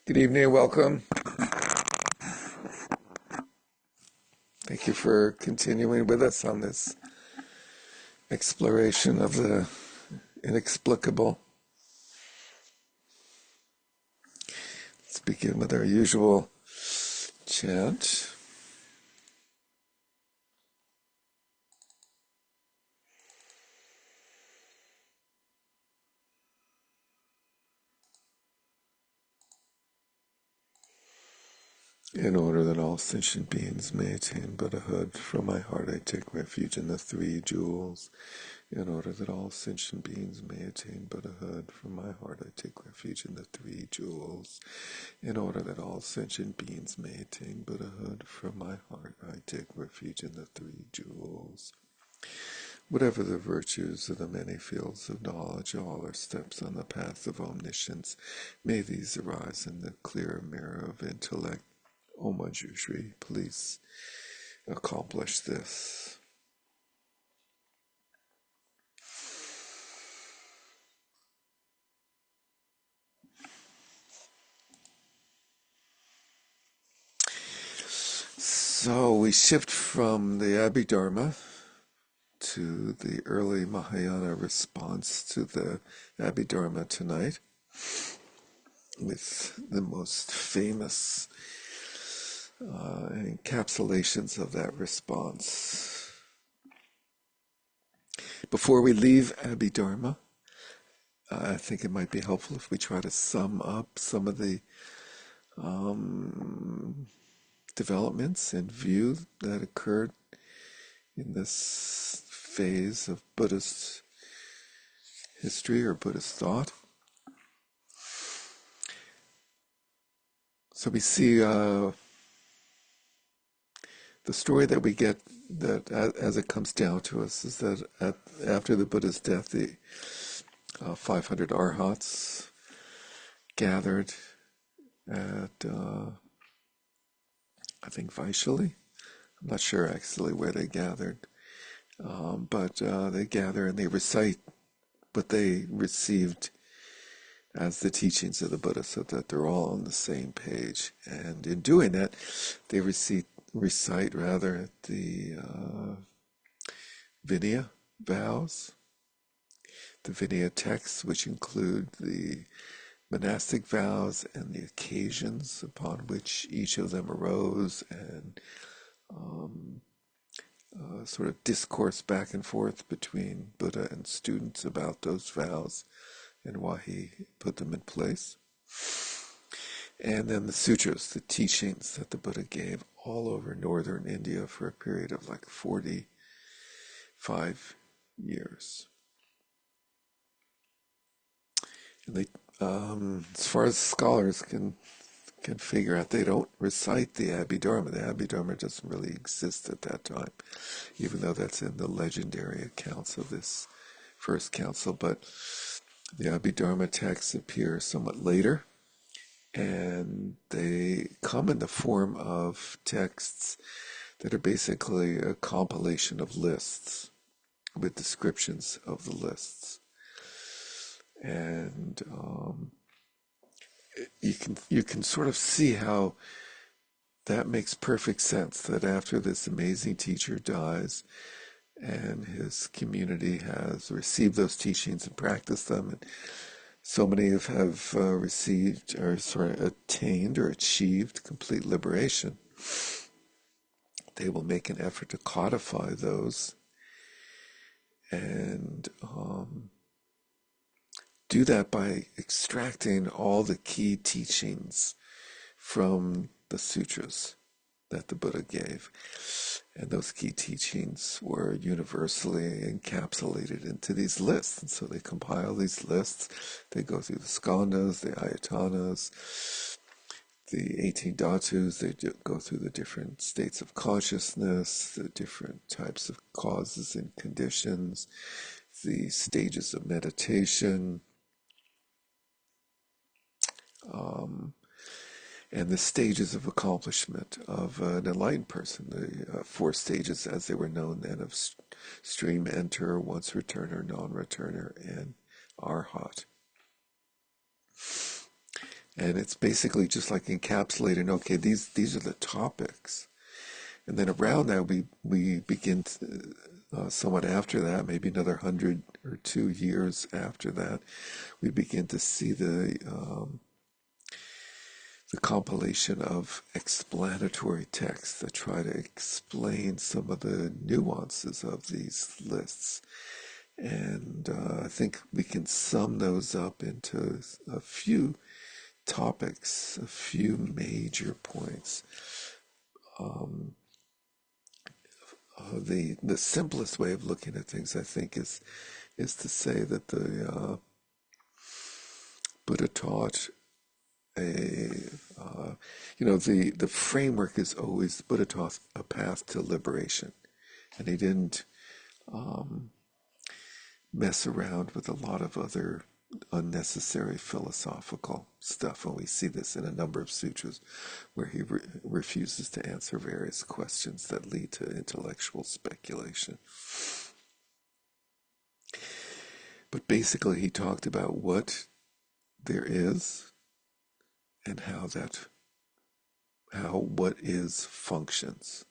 Good evening and welcome. Thank you for continuing with us on this exploration of the inexplicable. Let's begin with our usual chant. In order that all sentient beings may attain Buddhahood, from my heart I take refuge in the three jewels. In order that all sentient beings may attain Buddhahood, from my heart I take refuge in the three jewels. In order that all sentient beings may attain Buddhahood, from my heart I take refuge in the three jewels. Whatever the virtues of the many fields of knowledge, all are steps on the path of omniscience. May these arise in the clear mirror of intellect. O Manjushri, please accomplish this. So we shift from the Abhidharma to the early Mahayana response to the Abhidharma tonight, with the most famous encapsulations of that response. Before we leave Abhidharma, I think it might be helpful if we try to sum up some of the developments and view that occurred in this phase of Buddhist history or Buddhist thought. So we see the story that we get, that as it comes down to us, is that after the Buddha's death, the 500 arhats gathered at, I think, Vaishali. I'm not sure actually where they gathered, but they gather and they recite what they received as the teachings of the Buddha, so that they're all on the same page. And in doing that, they recite rather the Vinaya vows, the Vinaya texts, which include the monastic vows and the occasions upon which each of them arose, and sort of discourse back and forth between Buddha and students about those vows and why he put them in place. And then the sutras, the teachings that the Buddha gave all over northern India for a period of like 45 years. And they, as far as scholars can figure out, they don't recite the Abhidharma. The Abhidharma doesn't really exist at that time, even though that's in the legendary accounts of this first council. But the Abhidharma texts appear somewhat later, and they come in the form of texts that are basically a compilation of lists with descriptions of the lists. And you can sort of see how that makes perfect sense, that after this amazing teacher dies and his community has received those teachings and practiced them, and so many have received, or attained or achieved complete liberation, they will make an effort to codify those and do that by extracting all the key teachings from the sutras that the Buddha gave. And those key teachings were universally encapsulated into these lists. And so they compile these lists. They go through the skandhas, the ayatanas, the 18 dhatus. They go through the different states of consciousness, the different types of causes and conditions, the stages of meditation, and the stages of accomplishment of an enlightened person, the four stages as they were known then, of stream enter, once returner, non-returner, and arhat. And it's basically just like encapsulating, okay, these are the topics. And then around that, we begin to, somewhat after that, maybe another 100 or 2 years after that, we begin to see the compilation of explanatory texts that try to explain some of the nuances of these lists. And I think we can sum those up into a few topics, a few major points. The simplest way of looking at things, I think, is to say that the Buddha taught a the framework is always Buddha taught a path to liberation, and he didn't mess around with a lot of other unnecessary philosophical stuff. And we see this in a number of sutras where he refuses to answer various questions that lead to intellectual speculation. But basically, he talked about what there is and how what is functions,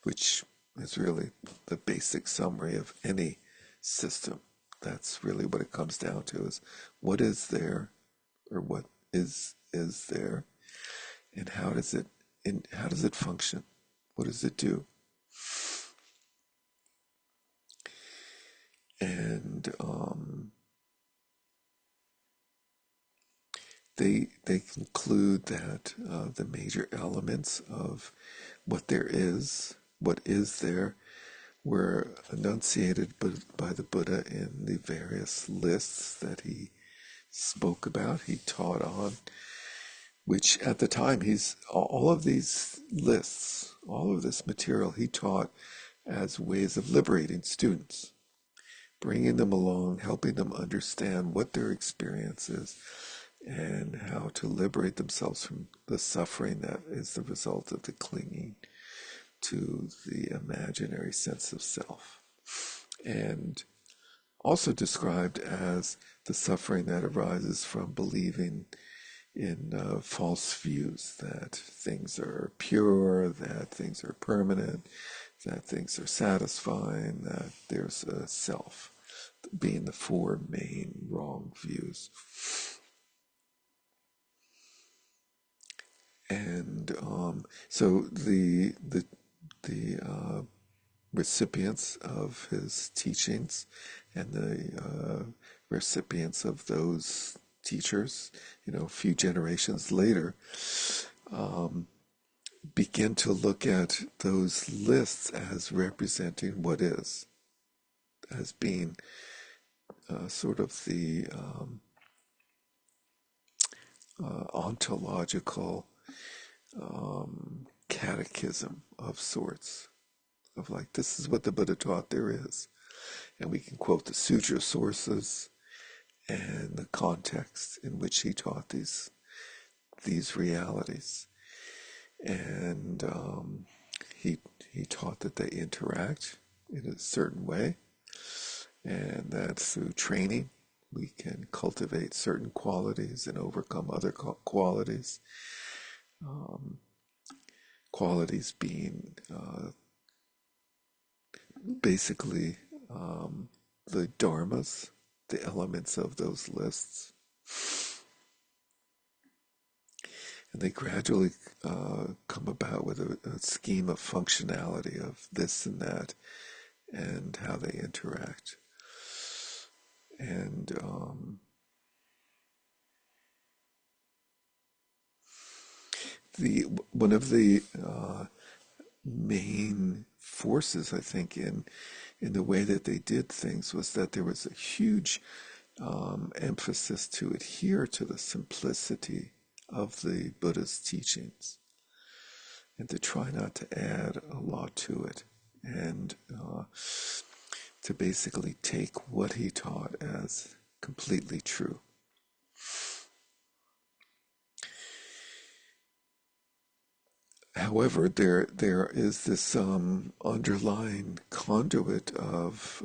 which is really the basic summary of any system. That's really what it comes down to, is what is there, or what is there, and how does it function? What does it do? And they conclude that the major elements of what is there, were enunciated by the Buddha in the various lists that he spoke about, he taught on, which at the time all of these lists, all of this material he taught as ways of liberating students, bringing them along, helping them understand what their experience is and how to liberate themselves from the suffering that is the result of the clinging to the imaginary sense of self. And also described as the suffering that arises from believing in false views that things are pure, that things are permanent, that things are satisfying, that there's a self, being the four main wrong views. And so the recipients of his teachings and the recipients of those teachers, a few generations later, begin to look at those lists as representing what is, as being sort of the ontological catechism of sorts, of like, this is what the Buddha taught there is. And we can quote the sutra sources and the context in which he taught these realities. And he taught that they interact in a certain way, and that through training we can cultivate certain qualities and overcome other qualities. Qualities being basically the dharmas, the elements of those lists. And they gradually come about with a scheme of functionality of this and that, and how they interact. And one of the main forces, I think, in the way that they did things was that there was a huge emphasis to adhere to the simplicity of the Buddha's teachings, and to try not to add a lot to it, and to basically take what he taught as completely true. However, there is this underlying conduit of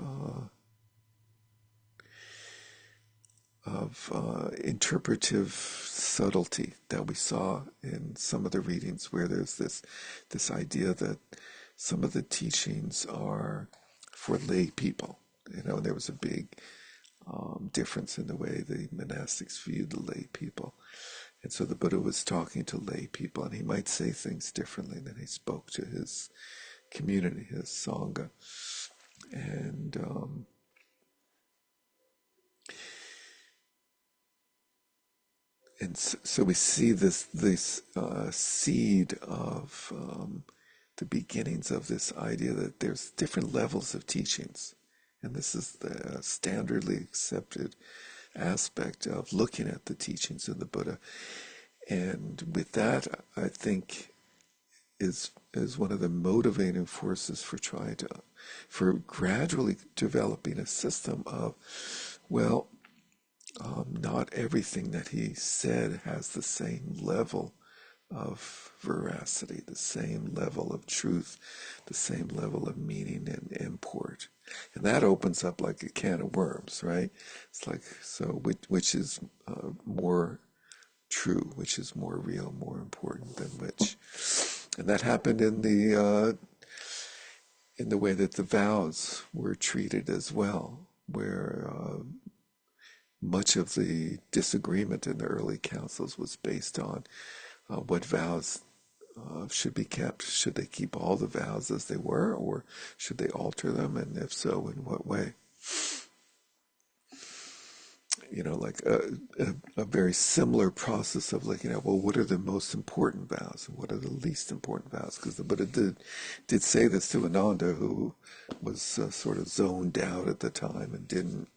of interpretive subtlety that we saw in some of the readings, where there's this idea that some of the teachings are for lay people. There was a big difference in the way the monastics viewed the lay people. And so the Buddha was talking to lay people, and he might say things differently than he spoke to his community, his Sangha. And so we see this seed of the beginnings of this idea that there's different levels of teachings. And this is the standardly accepted aspect of looking at the teachings of the Buddha. And with that, I think is one of the motivating forces for gradually developing a system of, well, not everything that he said has the same level of veracity, the same level of truth, the same level of meaning and import. And that opens up like a can of worms, right? It's like, so which is more true, which is more real, more important than which. And that happened in the way that the vows were treated as well, where much of the disagreement in the early councils was based on what vows should be kept. Should they keep all the vows as they were, or should they alter them, and if so, in what way? Like a very similar process of looking at, well, what are the most important vows and what are the least important vows? Because the Buddha did say this to Ananda, who was sort of zoned out at the time and didn't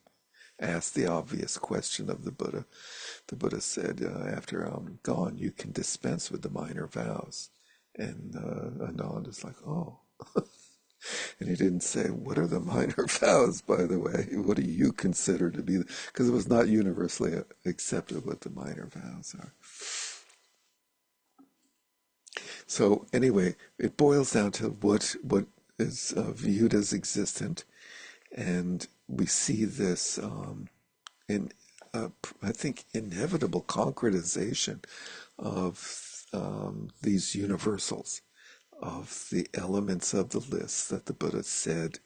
ask the obvious question of the Buddha. The Buddha said, after I'm gone, you can dispense with the minor vows. And Ananda's like, oh. And he didn't say, what are the minor vows, by the way? What do you consider to be? Because it was not universally accepted what the minor vows are. So anyway, it boils down to what is viewed as existent. And we see this in, I think, inevitable concretization of these universals, of the elements of the list that the Buddha said,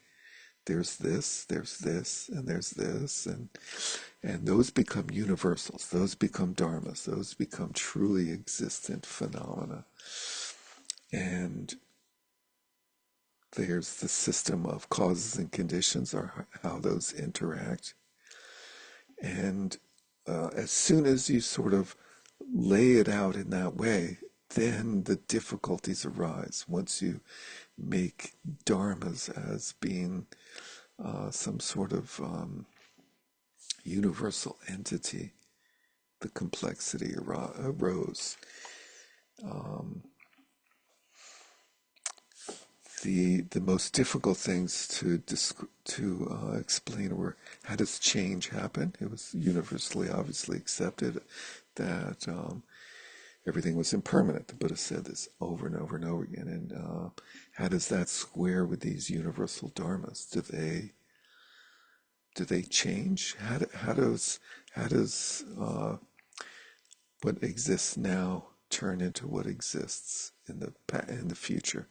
there's this, and there's this, and those become universals, those become dharmas, those become truly existent phenomena. And there's the system of causes and conditions, or how those interact. And as soon as you sort of lay it out in that way, then the difficulties arise. Once you make dharmas as being some sort of universal entity, the complexity arose. The most difficult things to explain were, how does change happen? It was universally, obviously accepted that everything was impermanent. The Buddha said this over and over and over again. And how does that square with these universal dharmas? Do they change? How does what exists now turn into what exists in the future?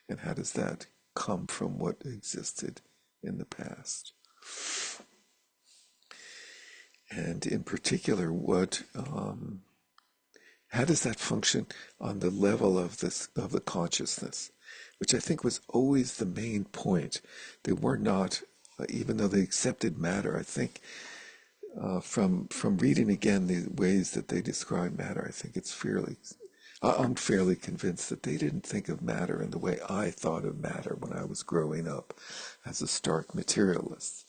And how does that come from what existed in the past? And in particular, how does that function on the level of the consciousness, which I think was always the main point. They were not, even though they accepted matter, I think from reading again the ways that they describe matter, I think I'm fairly convinced that they didn't think of matter in the way I thought of matter when I was growing up as a stark materialist.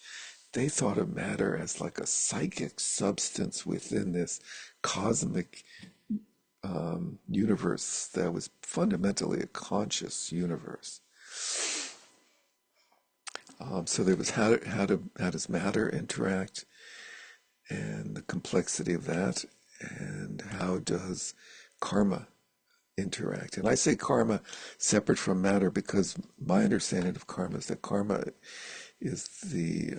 They thought of matter as like a psychic substance within this cosmic universe that was fundamentally a conscious universe. So there was how does matter interact, and the complexity of that, and how does karma interact. And I say karma separate from matter because my understanding of karma is that karma is the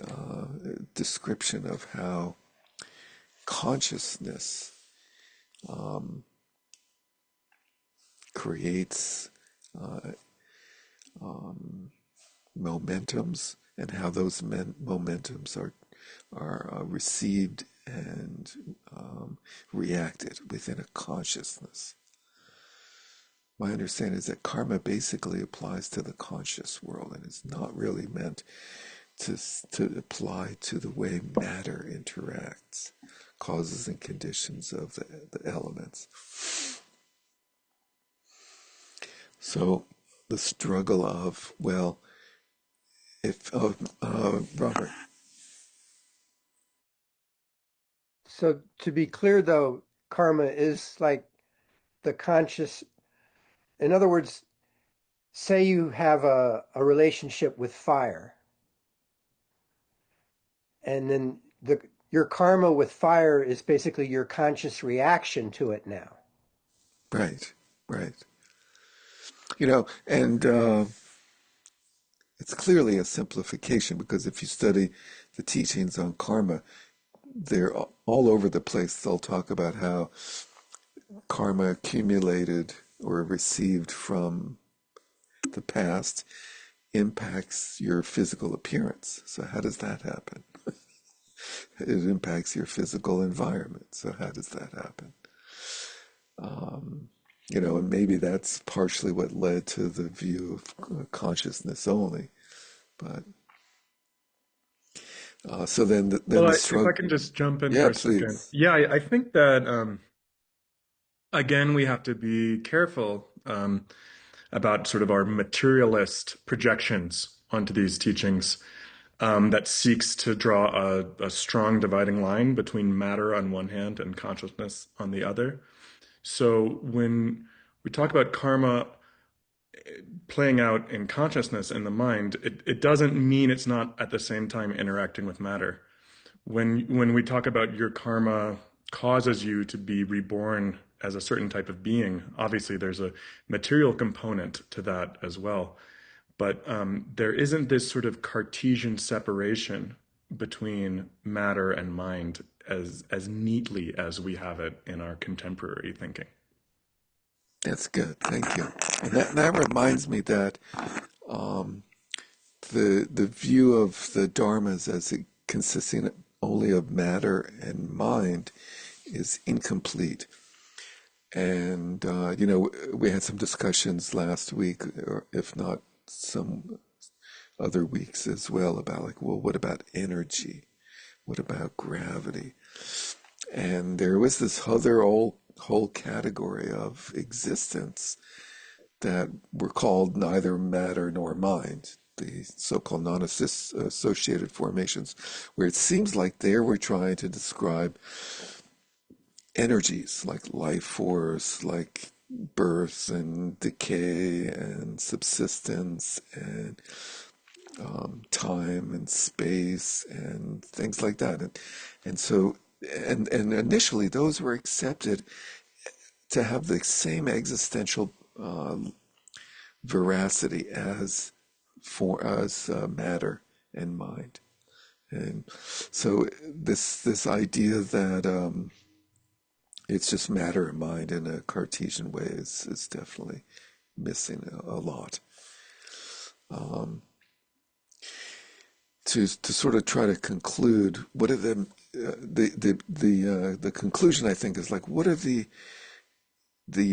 description of how consciousness creates momentums, and how those momentums are received and reacted within a consciousness. My understanding is that karma basically applies to the conscious world and is not really meant to, to apply to the way matter interacts, causes and conditions of the elements. So the struggle of, well, if, Robert, So to be clear, though, karma is like the conscious. In other words, say you have a relationship with fire, and then your karma with fire is basically your conscious reaction to it now. right, right. And it's clearly a simplification because if you study the teachings on karma, they're all over the place. They'll talk about how karma accumulated or received from the past impacts your physical appearance. So, how does that happen? It impacts your physical environment. So, how does that happen? And maybe that's partially what led to the view of consciousness only. But so then Well, the if I struggle. can just jump in Yeah, for a second. please. Yeah, I think that again, we have to be careful about sort of our materialist projections onto these teachings that seeks to draw a strong dividing line between matter on one hand and consciousness on the other. So when we talk about karma playing out in consciousness in the mind, it doesn't mean it's not at the same time interacting with matter. When we talk about your karma causes you to be reborn as a certain type of being, obviously there's a material component to that as well. But there isn't this sort of Cartesian separation between matter and mind as neatly as we have it in our contemporary thinking. That's good. Thank you. And that reminds me that the view of the dharmas as it consisting only of matter and mind is incomplete. And we had some discussions last week, or if not some other weeks as well, about like, well, what about energy? What about gravity? And there was this other whole category of existence that were called neither matter nor mind, the so-called non-associated formations, where it seems like they were trying to describe energies like life force, like birth and decay and subsistence and time and space and things like that. And so, and initially those were accepted to have the same existential veracity as matter and mind. And so this idea that it's just matter and mind in a Cartesian way is definitely missing a lot. To sort of try to conclude, what are the conclusion I think is like, what are the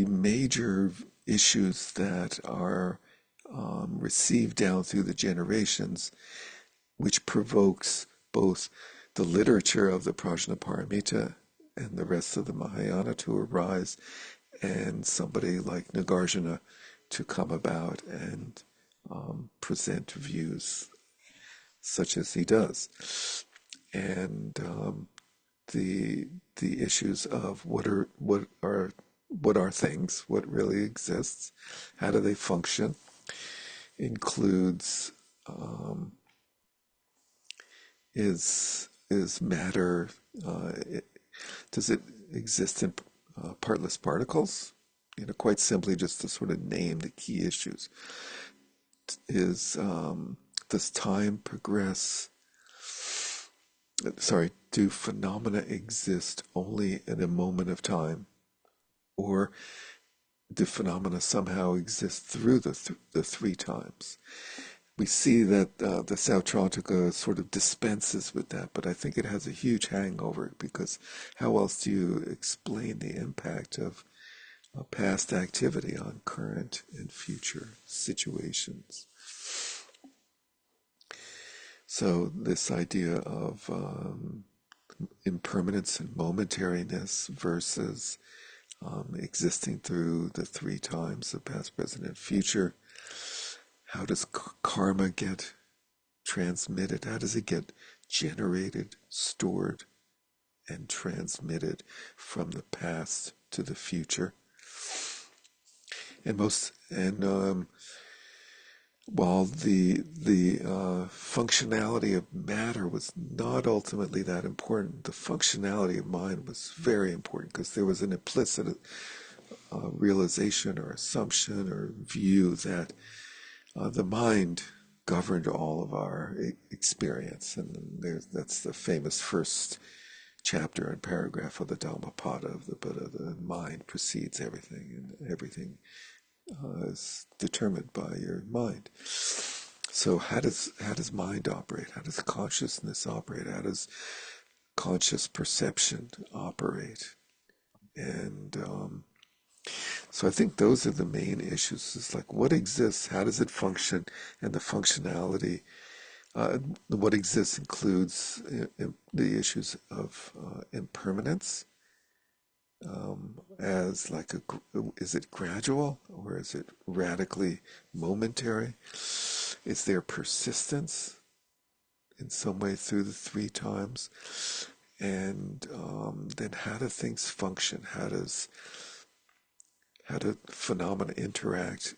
major issues that are received down through the generations, which provokes both the literature of the Prajnaparamita and the rest of the Mahayana to arise, and somebody like Nagarjuna to come about and present views such as he does, and the issues of what are things, what really exists, how do they function, includes is matter, does it exist in partless particles? Quite simply, just to sort of name the key issues, is does time progress sorry, do phenomena exist only in a moment of time, or do phenomena somehow exist through the three times? We see that the Sautrantika sort of dispenses with that, but I think it has a huge hangover because how else do you explain the impact of past activity on current and future situations? So this idea of impermanence and momentariness versus existing through the three times of past, present, and future. How does karma get transmitted? How does it get generated, stored, and transmitted from the past to the future? And while the functionality of matter was not ultimately that important, the functionality of mind was very important because there was an implicit realization or assumption or view that the mind governed all of our experience. And that's the famous first chapter and paragraph of the Dhammapada of the Buddha. The mind precedes everything, and everything is determined by your mind. So how does mind operate? How does consciousness operate? How does conscious perception operate? And so I think those are the main issues. It's like what exists, how does it function, and the functionality. What exists includes the issues of impermanence, as like is it gradual or is it radically momentary? Is there persistence in some way through the three times? And then how do things function? How do phenomena interact,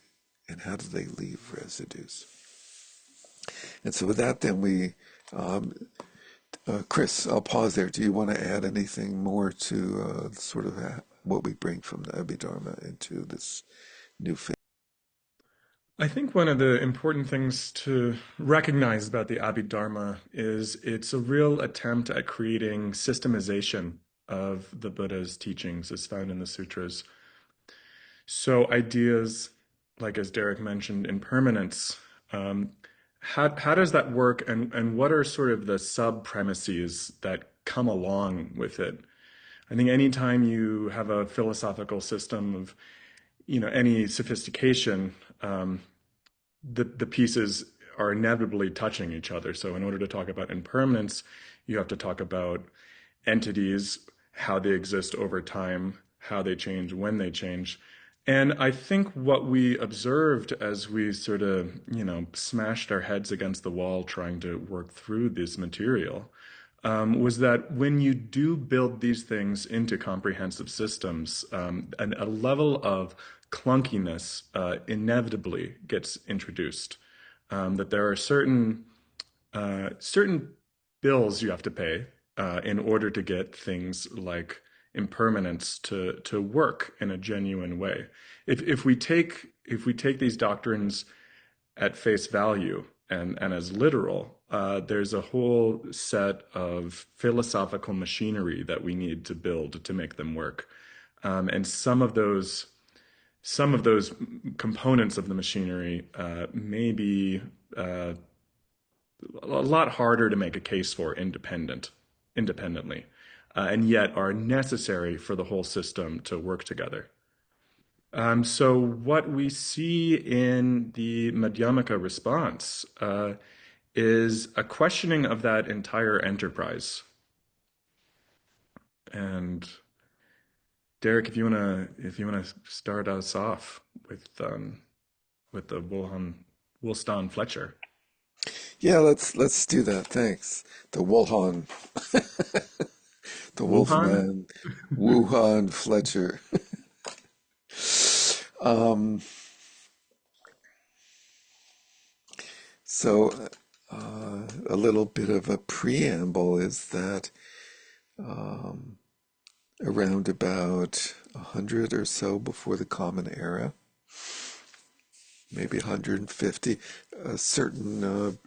and how do they leave residues? And so with that, then Chris, I'll pause there. Do you want to add anything more to sort of what we bring from the Abhidharma into this new phase? I think one of the important things to recognize about the Abhidharma is it's a real attempt at creating systemization of the Buddha's teachings as found in the sutras. So ideas like, as Derek mentioned, impermanence, um, how does that work, and what are sort of the sub premises that come along with it? I think anytime you have a philosophical system of, any sophistication, the pieces are inevitably touching each other. So in order to talk about impermanence, you have to talk about entities, how they exist over time, how they change, when they change. And I think what we observed as we sort of, smashed our heads against the wall trying to work through this material, was that when you do build these things into comprehensive systems, and a level of clunkiness inevitably gets introduced. That there are certain bills you have to pay in order to get things like impermanence to work in a genuine way. If we take these doctrines at face value and as literal, there's a whole set of philosophical machinery that we need to build to make them work. And some of those components of the machinery may be a lot harder to make a case for independently, and yet are necessary for the whole system to work together. So what we see in the Madhyamaka response is a questioning of that entire enterprise. And Derek, if you wanna start us off with the Woolston Fletcher. Yeah, let's do that. Thanks. The Wuhan, the Wuhan? Wolfman, Wuhan Fletcher. Um, so a little bit of a preamble is that around about 100 or so before the Common Era, maybe 150, a certain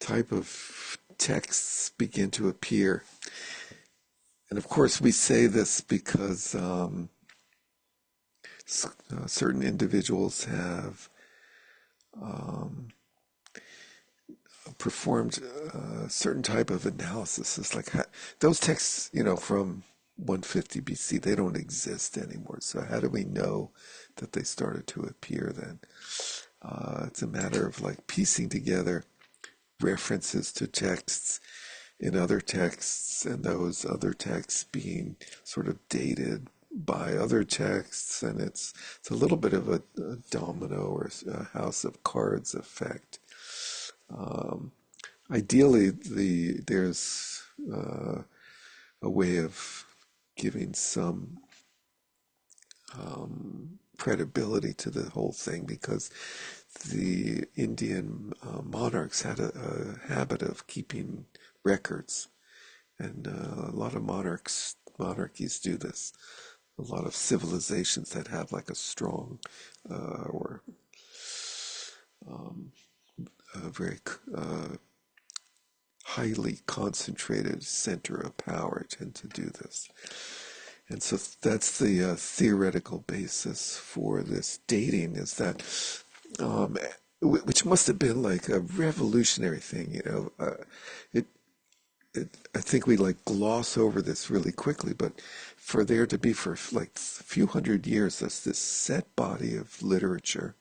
type of texts begin to appear. And of course, we say this because certain individuals have performed a certain type of analysis. It's like those texts, from 150 BC, they don't exist anymore. So how do we know that they started to appear then? It's a matter of like piecing together references to texts in other texts, and those other texts being sort of dated by other texts, and it's a little bit of a domino or a house of cards effect. Ideally, there's a way of giving some credibility to the whole thing, because the Indian monarchs had a habit of keeping records, and a lot of monarchies do this. A lot of civilizations that have like a strong or a very highly concentrated center of power tend to do this. And so that's the theoretical basis for this dating, is that, which must have been like a revolutionary thing. It, I think we like gloss over this really quickly, but for there to be for like a few hundred years, that's this set body of literature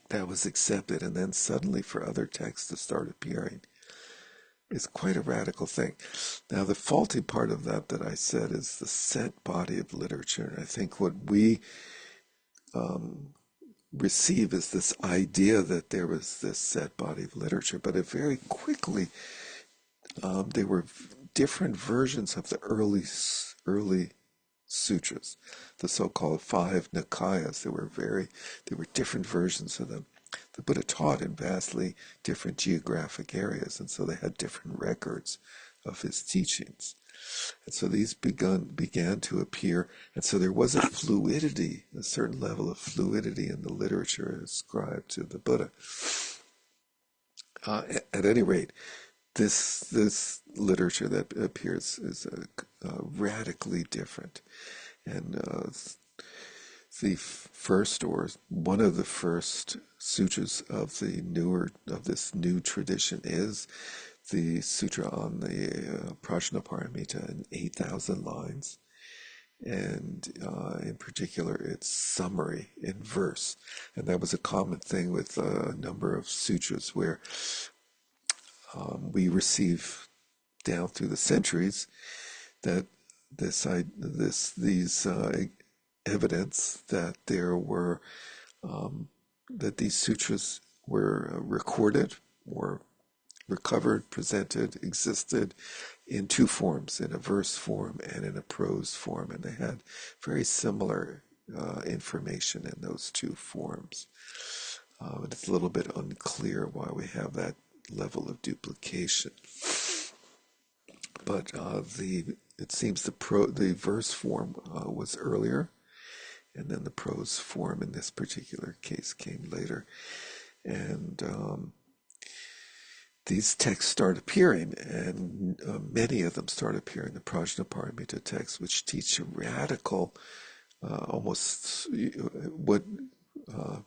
that was accepted, and then suddenly for other texts to start appearing is quite a radical thing. Now, the faulty part of that I said is the set body of literature. And I think what we receive is this idea that there was this set body of literature, but it very quickly, there were different versions of the early sutras, the so-called five Nikayas. There were different versions of them. The Buddha taught in vastly different geographic areas, and so they had different records of his teachings. And so these began to appear, and so there was a fluidity, a certain level of fluidity in the literature ascribed to the Buddha. At any rate, this literature that appears is radically different, and the first, or one of the first sutras of this new tradition is the sutra on the Prajnaparamita in 8,000 lines, and in particular its summary in verse. And that was a common thing with a number of sutras, where we receive down through the centuries that these evidence that there were that these sutras were recorded or recovered, presented, existed in two forms, in a verse form and in a prose form, and they had very similar information in those two forms. And it's a little bit unclear why we have that level of duplication. But it seems the verse form was earlier, and then the prose form in this particular case came later. And these texts start appearing, and many of them start appearing, the Prajnaparamita texts, which teach a radical, almost what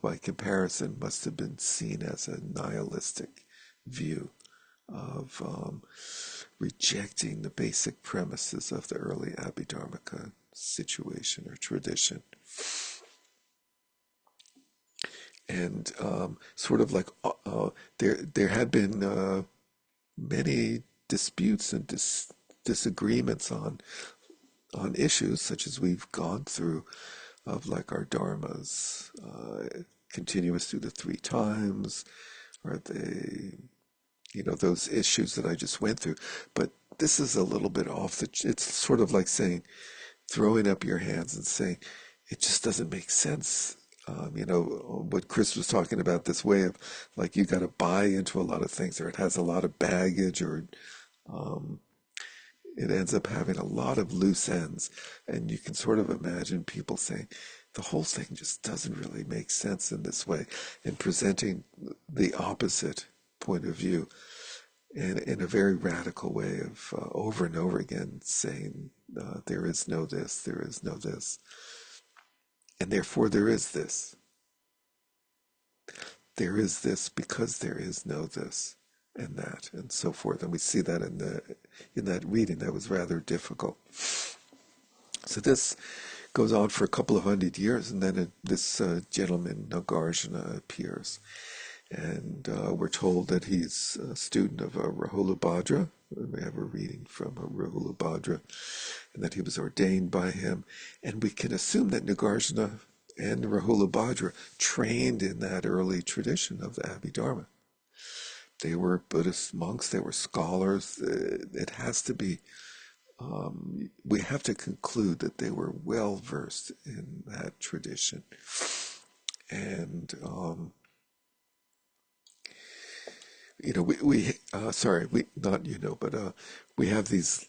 by comparison must have been seen as a nihilistic view of rejecting the basic premises of the early Abhidharmika situation or tradition. And sort of like there had been many disputes and disagreements on issues such as we've gone through, of like our dharmas continuous through the three times, are they, those issues that I just went through. But this is a little bit it's sort of like throwing up your hands and saying, it just doesn't make sense. What Chris was talking about, this way of like, you got to buy into a lot of things, or it has a lot of baggage, or it ends up having a lot of loose ends. And you can sort of imagine people saying, the whole thing just doesn't really make sense in this way, and presenting the opposite point of view, and in a very radical way of over and over again saying, there is no this, there is no this, and therefore there is this. There is this because there is no this and that and so forth. And we see that in that reading that was rather difficult. So this goes on for a couple of 100 years, and then this gentleman Nagarjuna appears, and we're told that he's a student of Rahula Bhadra. We have a reading from Rahula Bhadra, and that he was ordained by him, and we can assume that Nagarjuna and Rahula Bhadra trained in that early tradition of the Abhidharma. They were Buddhist monks, they were scholars. It has to be, we have to conclude that they were well versed in that tradition. And, we have these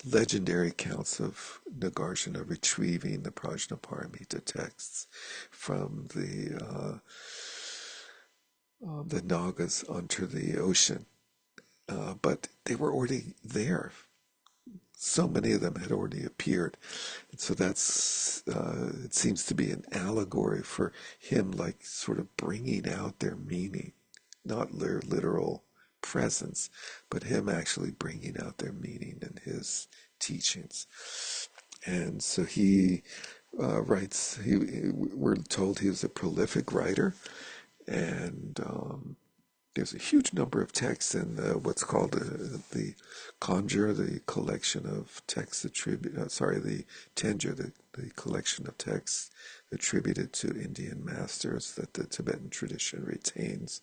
legendary accounts of Nagarjuna retrieving the Prajnaparamita texts from the Nagas onto the ocean. But they were already there. So many of them had already appeared. And so that's, it seems to be an allegory for him, like sort of bringing out their meaning, not their literal presence, but him actually bringing out their meaning in his teachings. And so he writes, we're told he was a prolific writer, and there's a huge number of texts in what's called the Conjure, the collection of texts attributed, the Tenjur, the collection of texts attributed to Indian masters that the Tibetan tradition retains.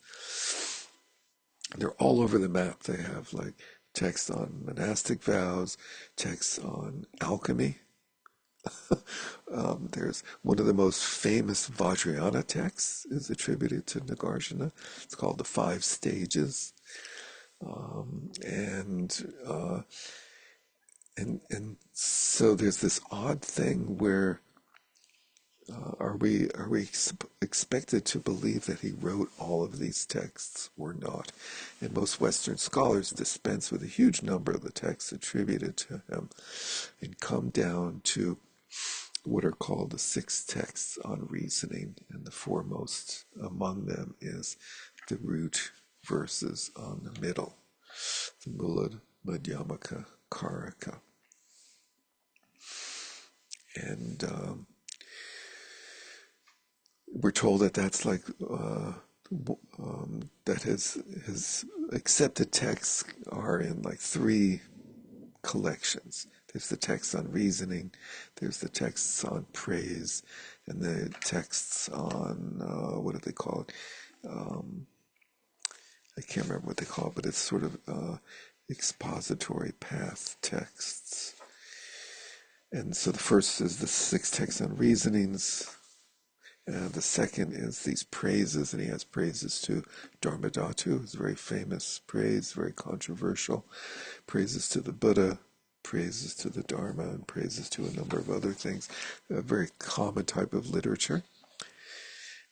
They're all over the map. They have like texts on monastic vows, texts on alchemy. There's one of the most famous Vajrayana texts is attributed to Nagarjuna. It's called the Five Stages, and so there's this odd thing where are we expected to believe that he wrote all of these texts or not? And most Western scholars dispense with a huge number of the texts attributed to him and come down to what are called the 6 texts on reasoning, and the foremost among them is the root verses on the middle, the Mula, Madhyamaka, Karaka. And we're told that that's like, that his accepted texts are in like 3 collections. There's the texts on reasoning, there's the texts on praise, and the texts on, what do they call it? I can't remember what they call it, but it's sort of expository path texts. And so the first is the 6 texts on reasonings. The second is these praises, and he has praises to Dharmadhatu, who's a very famous praise, very controversial. Praises to the Buddha, praises to the Dharma, and praises to a number of other things. A very common type of literature.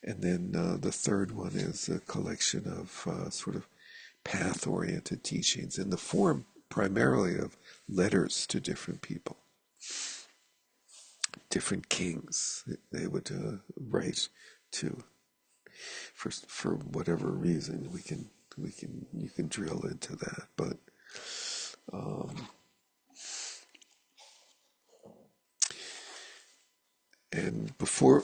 And then the third one is a collection of sort of path-oriented teachings in the form primarily of letters to different people, different kings. They would write to, for whatever reason. You can drill into that, but and before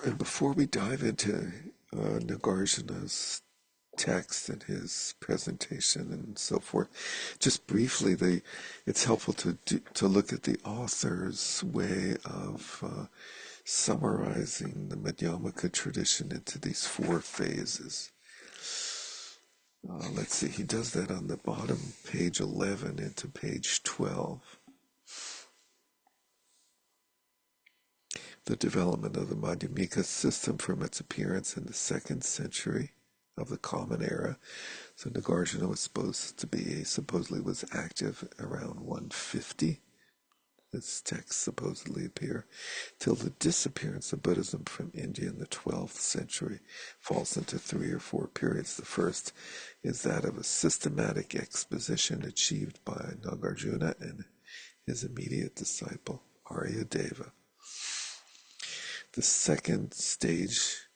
we dive into Nagarjuna's text and his presentation and so forth, just briefly, it's helpful to look at the author's way of summarizing the Madhyamaka tradition into these 4 phases. Let's see, he does that on the bottom, page 11 into page 12. The development of the Madhyamika system from its appearance in the 2nd century of the Common Era. So Nagarjuna was supposedly was active around 150 this text supposedly appear, till the disappearance of Buddhism from India in the 12th century falls into 3 or 4 periods. The first is that of a systematic exposition achieved by Nagarjuna and his immediate disciple, Aryadeva. The second stage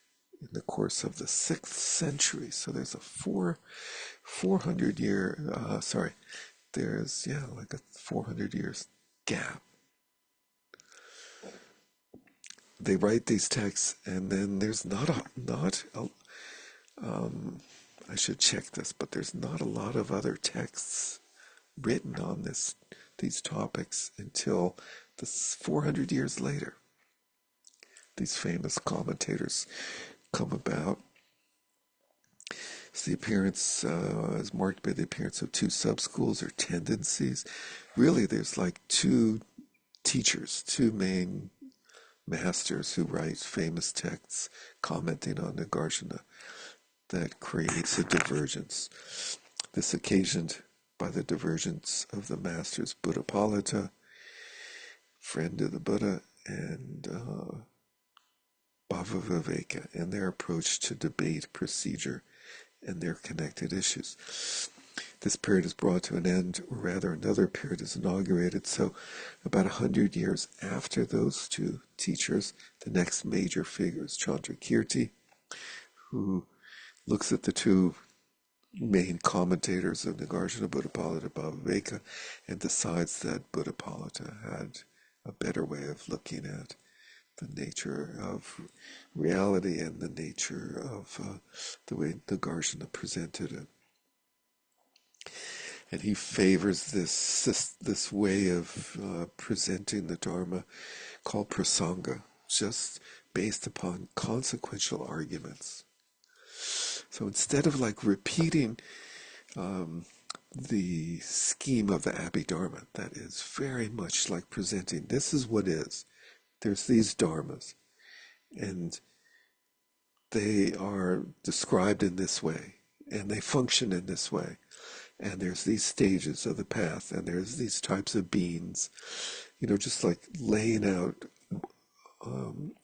in the course of the 6th century, so there's a 400 year, there's, like a 400 years gap. They write these texts, and then there's I should check this, but there's not a lot of other texts written on these topics until 400 years later. These famous commentators come about. The appearance is marked by the appearance of 2 sub-schools or tendencies. Really, there's like 2 teachers, 2 main masters who write famous texts commenting on Nagarjuna that creates a divergence. This occasioned by the divergence of the masters Buddhapalita, friend of the Buddha, and Bhavaviveka, and their approach to debate procedure and their connected issues. This period is brought to an end, or rather another period is inaugurated. So about 100 years after those 2 teachers, the next major figure is Chandrakirti, who looks at the 2 main commentators of Nagarjuna, Buddhapalita, Bhavaviveka, and decides that Buddhapalita had a better way of looking at the nature of reality and the nature of the way Nagarjuna presented it. And he favors this way of presenting the Dharma called prasanga, just based upon consequential arguments. So instead of like repeating the scheme of the Abhidharma, that is very much like presenting, this is what is. There's these dharmas, and they are described in this way, and they function in this way. And there's these stages of the path, and there's these types of beings, just like laying out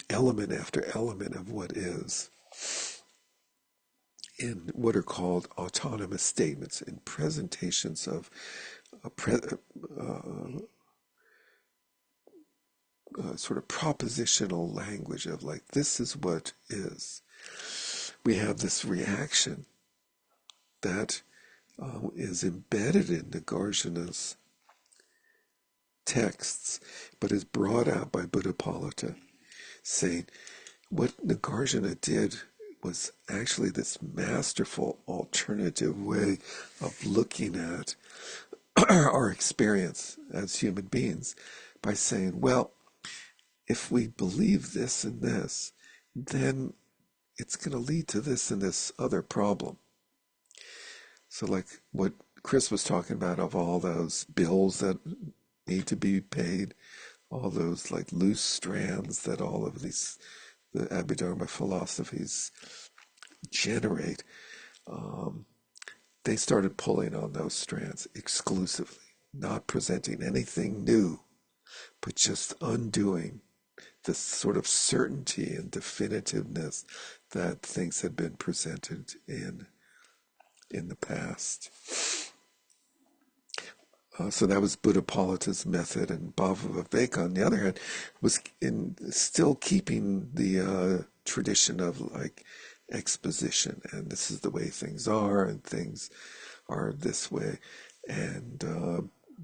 element after element of what is in what are called autonomous statements, in presentations of sort of propositional language of like, this is what is. We have this reaction that is embedded in Nagarjuna's texts, but is brought out by Buddhapalita, saying what Nagarjuna did was actually this masterful alternative way of looking at our experience as human beings by saying, well, if we believe this and this, then it's going to lead to this and this other problem. So like what Chris was talking about, of all those bills that need to be paid, all those like loose strands that all of these, the Abhidharma philosophies generate, they started pulling on those strands exclusively, not presenting anything new, but just undoing this sort of certainty and definitiveness that things had been presented in the past. So that was Buddhapalita's method, and Bhavaviveka, on the other hand, was still keeping the tradition of like exposition, and this is the way things are, and things are this way. And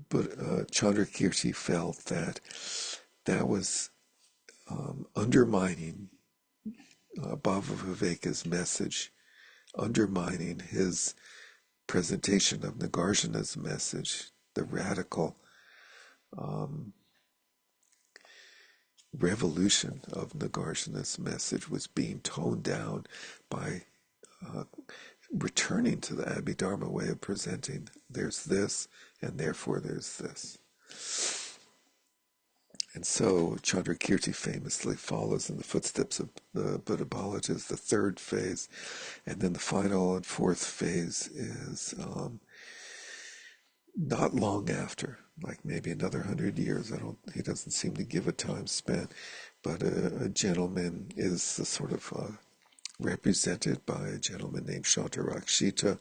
Chandrakirti felt that was undermining Bhavaviveka's message, undermining his presentation of Nagarjuna's message. The radical revolution of Nagarjuna's message was being toned down by returning to the Abhidharma way of presenting. There's this, and therefore there's this. And so Chandrakirti famously follows in the footsteps of the Buddhapalita's, the 3rd phase, and then the final and 4th phase is not long after, like maybe another 100 years. I don't. He doesn't seem to give a time span, but a gentleman is sort of represented by a gentleman named Shantarakshita,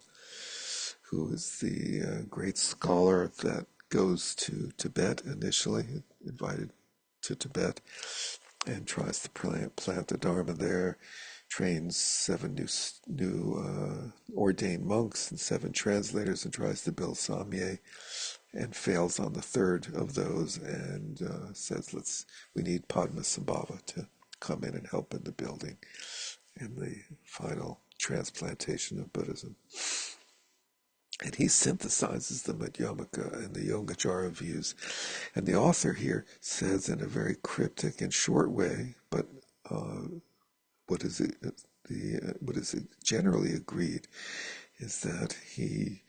who is the great scholar that goes to Tibet initially, invited to Tibet, and tries to plant the Dharma there, trains seven new ordained monks and seven translators, and tries to build Samye, and fails on the third of those, and says, we need Padmasambhava to come in and help in the building and the final transplantation of Buddhism. And he synthesizes the Madhyamaka and the Yogacara views. And the author here says in a very cryptic and short way, but what is it, what is generally agreed is that he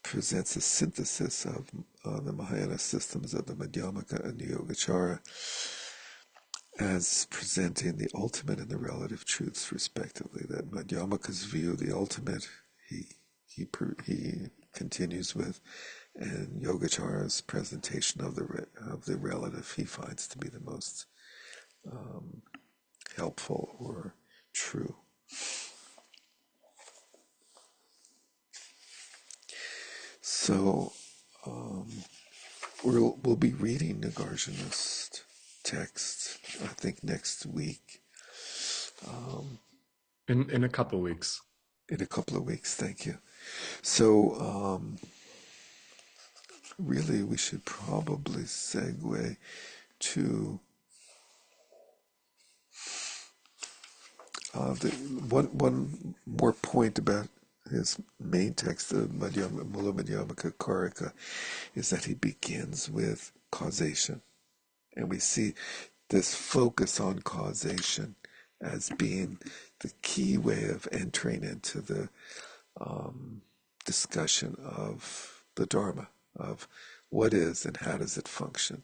presents a synthesis of the Mahayana systems of the Madhyamaka and the Yogacara as presenting the ultimate and the relative truths, respectively. That Madhyamaka's view, the ultimate, he continues with, and Yogacar's presentation of the relative he finds to be the most helpful or true. So we'll be reading Nagarjuna's text, I think, next week. In a couple weeks. In a couple of weeks, thank you. So really, we should probably segue to the one more point about his main text, the Mula Madhyamaka Karika, is that he begins with causation. And we see this focus on causation as being the key way of entering into the discussion of the Dharma, of what is and how does it function.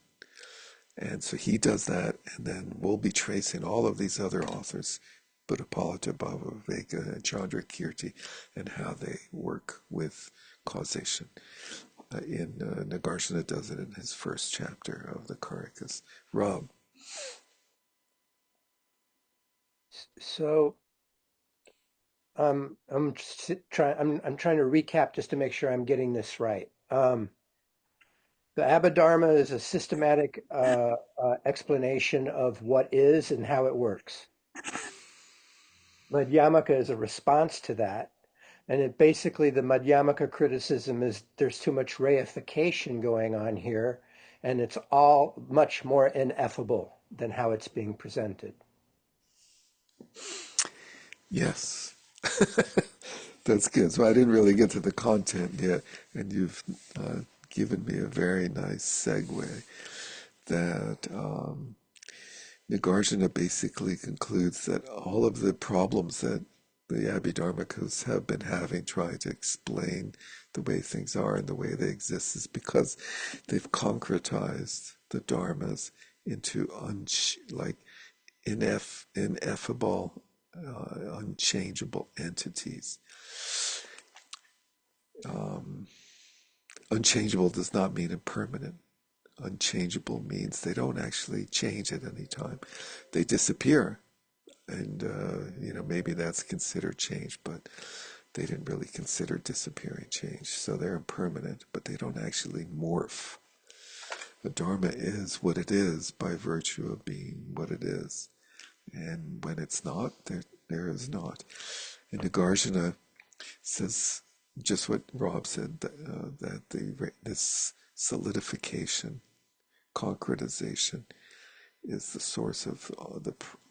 And so he does that, and then we'll be tracing all of these other authors, Buddhapalita, Bhavaveka, and Chandrakirti, and how they work with causation. Nagarjuna does it in his first chapter of the Karikas. Rob. So I'm trying. I'm trying to recap just to make sure I'm getting this right. The Abhidharma is a systematic explanation of what is and how it works. Madhyamaka is a response to that. And it basically, the Madhyamaka criticism is there's too much reification going on here, and it's all much more ineffable than how it's being presented. Yes. That's good. So I didn't really get to the content yet, and you've given me a very nice segue that Nagarjuna basically concludes that all of the problems that the Abhidharmikas have been having trying to explain the way things are and the way they exist is because they've concretized the dharmas into ineffable, unchangeable entities. Unchangeable does not mean impermanent. Unchangeable means they don't actually change at any time. They disappear, and maybe that's considered change, but they didn't really consider disappearing change. So they're impermanent, but they don't actually morph. The Dharma is what it is by virtue of being what it is. And when it's not, there is not. And Nagarjuna says just what Rob said, that this solidification, concretization, is the source of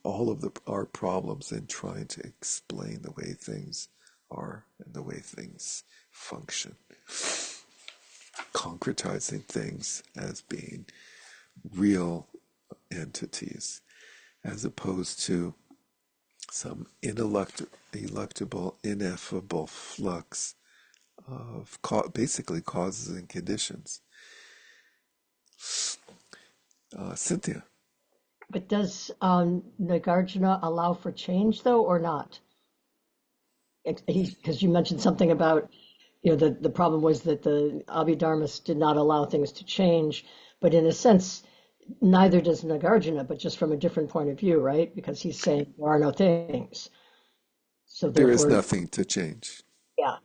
all of our problems in trying to explain the way things are and the way things function. Concretizing things as being real entities, as opposed to some ineluctable, ineffable flux of basically causes and conditions. Cynthia. But does Nagarjuna allow for change, though, or not? Because you mentioned something about the problem was that the Abhidharmas did not allow things to change, but in a sense, neither does Nagarjuna, but just from a different point of view, right? Because he's saying there are no things. So There is therefore, nothing to change. yeah.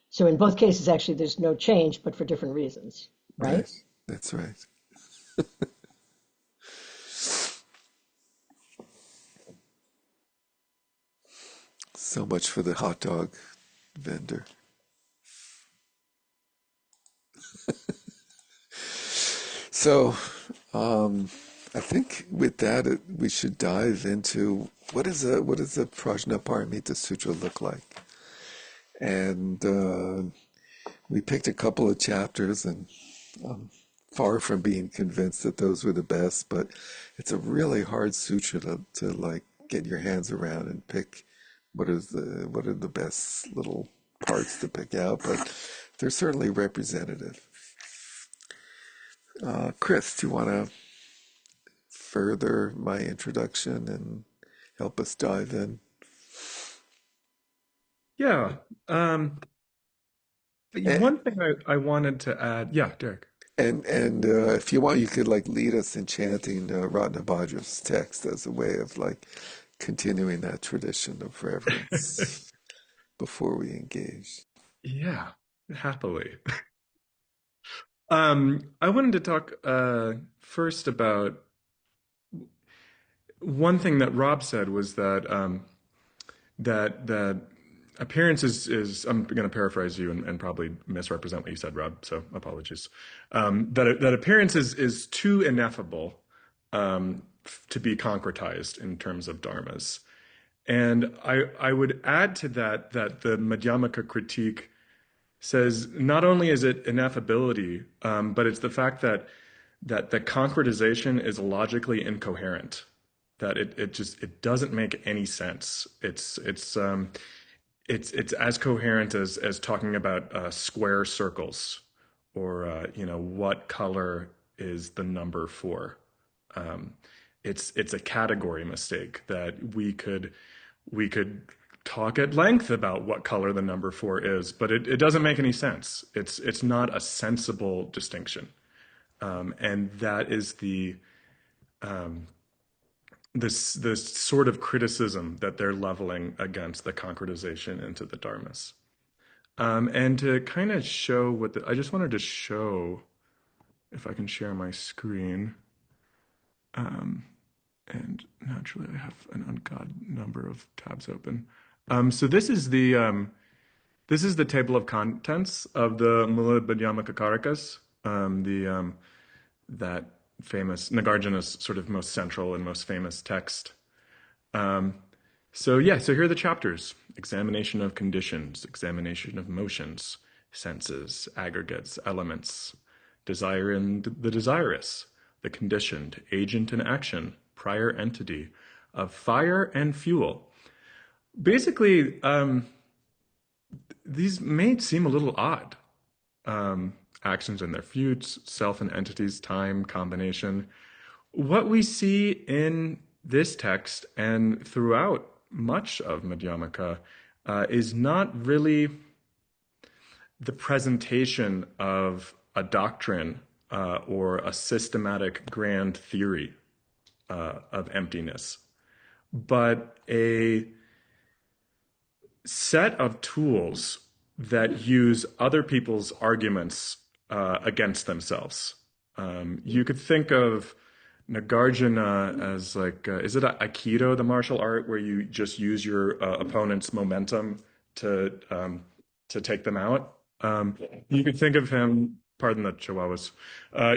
So in both cases, actually, there's no change, but for different reasons, right? Right. That's right. So much for the hot dog vendor. So, I think with that we should dive into what does a Prajnaparamita Sutra look like? And we picked a couple of chapters, and far from being convinced that those were the best, but it's a really hard sutra to like get your hands around and pick what are the best little parts to pick out, but they're certainly representative. Chris, do you want to further my introduction and help us dive in? Yeah. And One thing I wanted to add, yeah, Derek. and if you want, you could like lead us in chanting Ratnabhadra's text as a way of like continuing that tradition of reverence before we engage. Yeah, happily. I wanted to talk first about one thing that Rob said was that that appearance is I'm going to paraphrase you and probably misrepresent what you said, Rob. So apologies. That appearance is too ineffable to be concretized in terms of dharmas. And I would add to that that the Madhyamaka critique says not only is it ineffability, but it's the fact that the concretization is logically incoherent. That it doesn't make any sense. It's as coherent as talking about square circles or what color is the number for. Um, it's a category mistake that we could talk at length about what color the number four is, but it doesn't make any sense. It's not a sensible distinction, and that is this sort of criticism that they're leveling against the concretization into the dharmas. And to kind of show I just wanted to show if I can share my screen. And naturally, I have an ungodly number of tabs open. So this is the table of contents of the Mula Madhyamaka Karakas, that famous Nagarjuna's sort of most central and most famous text. Um, so here are the chapters: examination of conditions, examination of motions, senses, aggregates, elements, desire and the desirous, the conditioned, agent and action, prior entity, of fire and fuel. Basically, these may seem a little odd. Actions and their feuds, self and entities, time, combination. What we see in this text and throughout much of Madhyamaka is not really the presentation of a doctrine or a systematic grand theory of emptiness, but a set of tools that use other people's arguments against themselves. You could think of Nagarjuna as like, is it Aikido, the martial art where you just use your opponent's momentum to take them out? You could think of him, pardon the chihuahuas,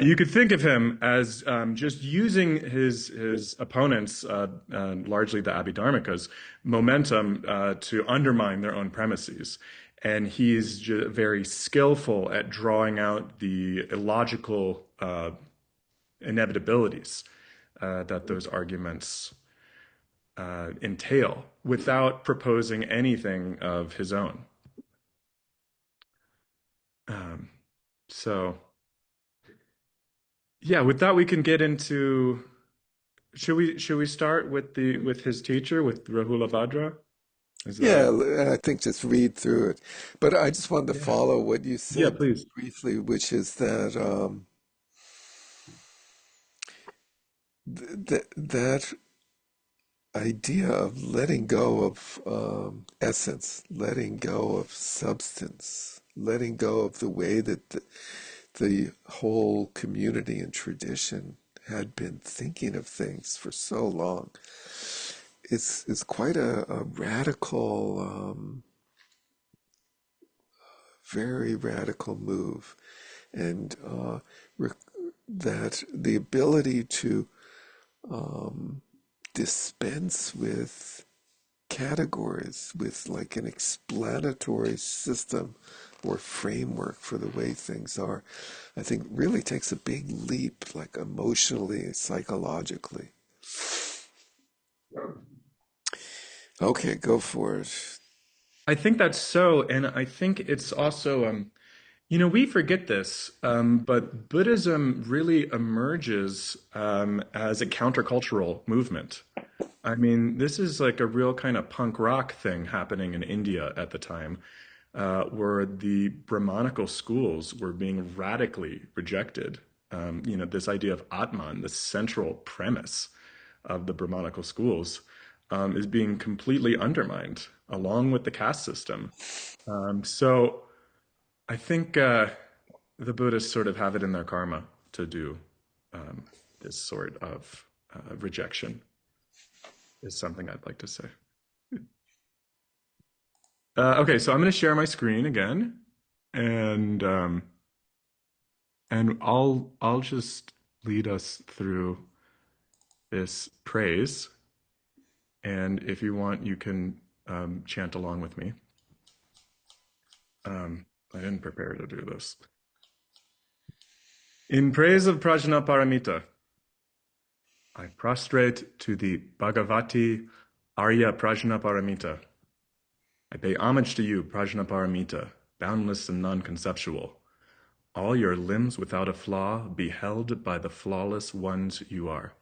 you could think of him as just using his opponents, largely the Abhidharmikas, momentum to undermine their own premises. And he's very skillful at drawing out the illogical inevitabilities that those arguments entail without proposing anything of his own. So yeah, with that we can get into. Should we start with his teacher, with Rahula Bhadra? Is that Yeah, a I think just read through it. But I just wanted to Yeah. follow what you Yeah, said please. briefly, which is that that idea of letting go of essence, letting go of substance, letting go of the way that the whole community and tradition had been thinking of things for so long. It's quite a radical, very radical move, and that the ability to dispense with categories, with like an explanatory system or framework for the way things are, I think really takes a big leap, like emotionally, psychologically. Okay, go for it. I think that's so, and I think it's also, we forget this, but Buddhism really emerges as a countercultural movement. I mean, this is like a real kind of punk rock thing happening in India at the time, where the Brahmanical schools were being radically rejected. This idea of Atman, the central premise of the Brahmanical schools, is being completely undermined, along with the caste system. So I think the Buddhists sort of have it in their karma to do um, this sort of rejection, is something I'd like to say. Okay, so I'm going to share my screen again, and I'll just lead us through this praise, and if you want, you can chant along with me. I didn't prepare to do this. In praise of Prajnaparamita, I prostrate to the Bhagavati Arya Prajnaparamita. I pay homage to you, Prajnaparamita, boundless and non-conceptual. All your limbs without a flaw, beheld by the flawless ones you are.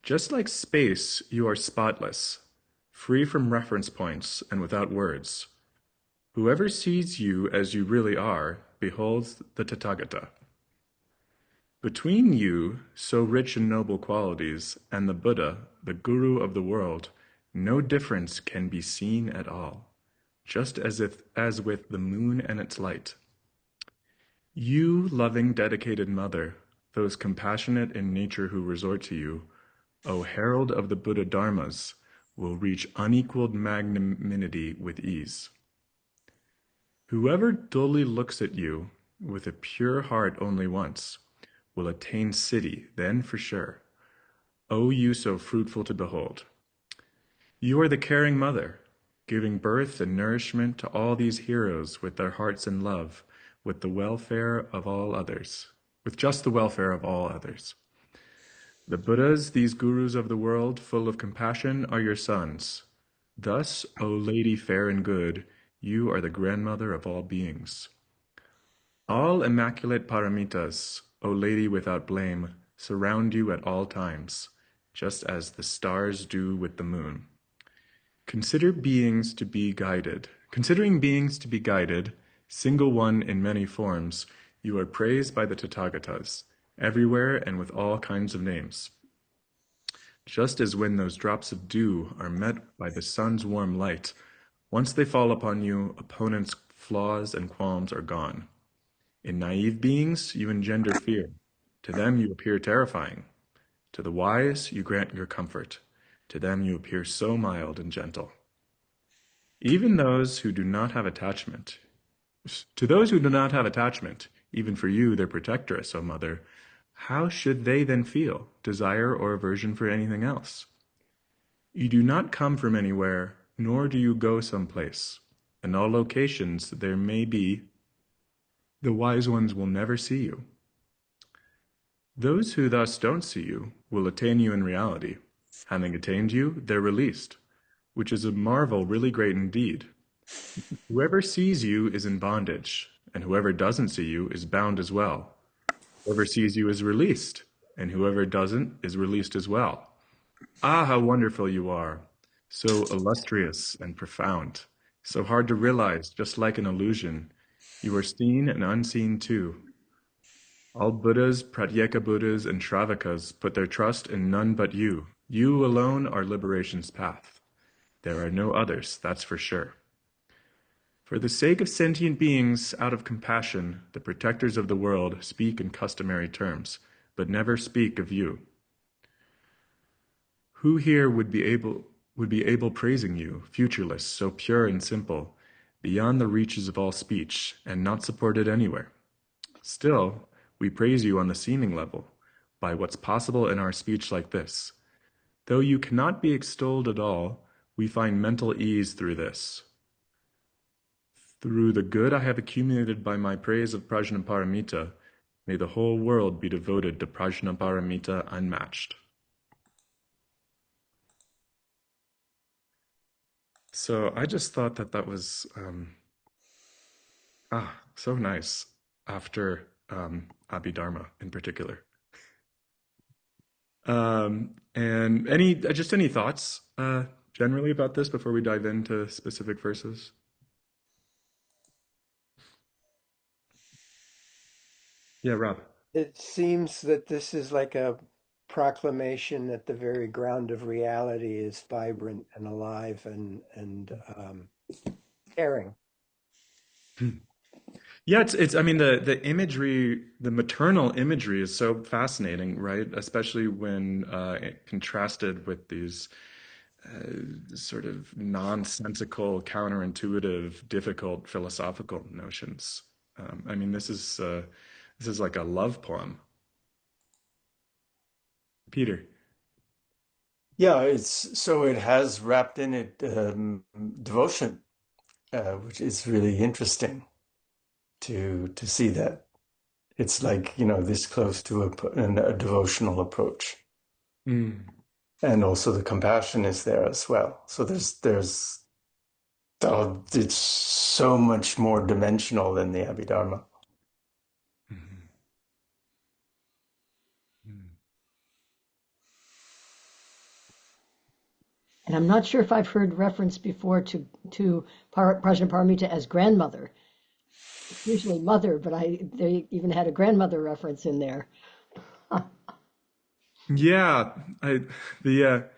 Just like space, you are spotless, free from reference points and without words. Whoever sees you as you really are, beholds the Tathagata. Between you, so rich in noble qualities, and the Buddha, the Guru of the world, no difference can be seen at all, just as with the moon and its light. You, loving, dedicated mother, those compassionate in nature who resort to you, O herald of the Buddha Dharmas, will reach unequaled magnanimity with ease. Whoever dully looks at you with a pure heart only once will attain siddhi, then for sure. O you so fruitful to behold. You are the caring mother, giving birth and nourishment to all these heroes with their hearts in love, with the welfare of all others, with just the welfare of all others. The Buddhas, these gurus of the world, full of compassion, are your sons. Thus, O lady fair and good, you are the grandmother of all beings. All immaculate paramitas, O lady without blame, surround you at all times, just as the stars do with the moon. Considering beings to be guided, single one in many forms, you are praised by the Tathagatas, everywhere and with all kinds of names. Just as when those drops of dew are met by the sun's warm light, once they fall upon you, opponents' flaws and qualms are gone. In naive beings, you engender fear. To them you appear terrifying. To the wise, you grant your comfort. To them you appear so mild and gentle. Even those who do not have attachment, to those who do not have attachment, even for you, their protectress, O Mother, how should they then feel desire or aversion for anything else? You do not come from anywhere, nor do you go someplace. In all locations there may be, the wise ones will never see you. Those who thus don't see you will attain you in reality. Having attained you, they're released, which is a marvel really great indeed. Whoever sees you is in bondage, and whoever doesn't see you is bound as well. Whoever sees you is released, and whoever doesn't is released as well. Ah, how wonderful you are! so illustrious and profound, so hard to realize, just like an illusion. You are seen and unseen too. All Buddhas, Pratyeka Buddhas, and Shravakas put their trust in none but you. You alone are liberation's path. There are no others, that's for sure. For the sake of sentient beings, out of compassion, the protectors of the world speak in customary terms, but never speak of you. Who here would be able praising you, futureless, so pure and simple, beyond the reaches of all speech, and not supported anywhere? Still, we praise you on the seeming level, by what's possible in our speech like this. Though you cannot be extolled at all, we find mental ease through this. Through the good I have accumulated by my praise of Prajnaparamita, may the whole world be devoted to Prajnaparamita unmatched. So I just thought that that was so nice after Abhidharma in particular. And any thoughts generally about this before we dive into specific verses? Yeah, Rob. It seems that this is like a proclamation that the very ground of reality is vibrant and alive and caring. Yeah, it's I mean the imagery, the maternal imagery is so fascinating, right? Especially when contrasted with these sort of nonsensical, counterintuitive, difficult philosophical notions. I mean, this is like a love poem. Peter. Yeah, it has wrapped in it devotion, which is really interesting to see that. It's like, this close to a devotional approach. Mm. And also the compassion is there as well. So it's so much more dimensional than the Abhidharma. Mhm. Mm. And I'm not sure if I've heard reference before to Prajnaparamita as grandmother. It's usually mother, but they even had a grandmother reference in there. Yeah, the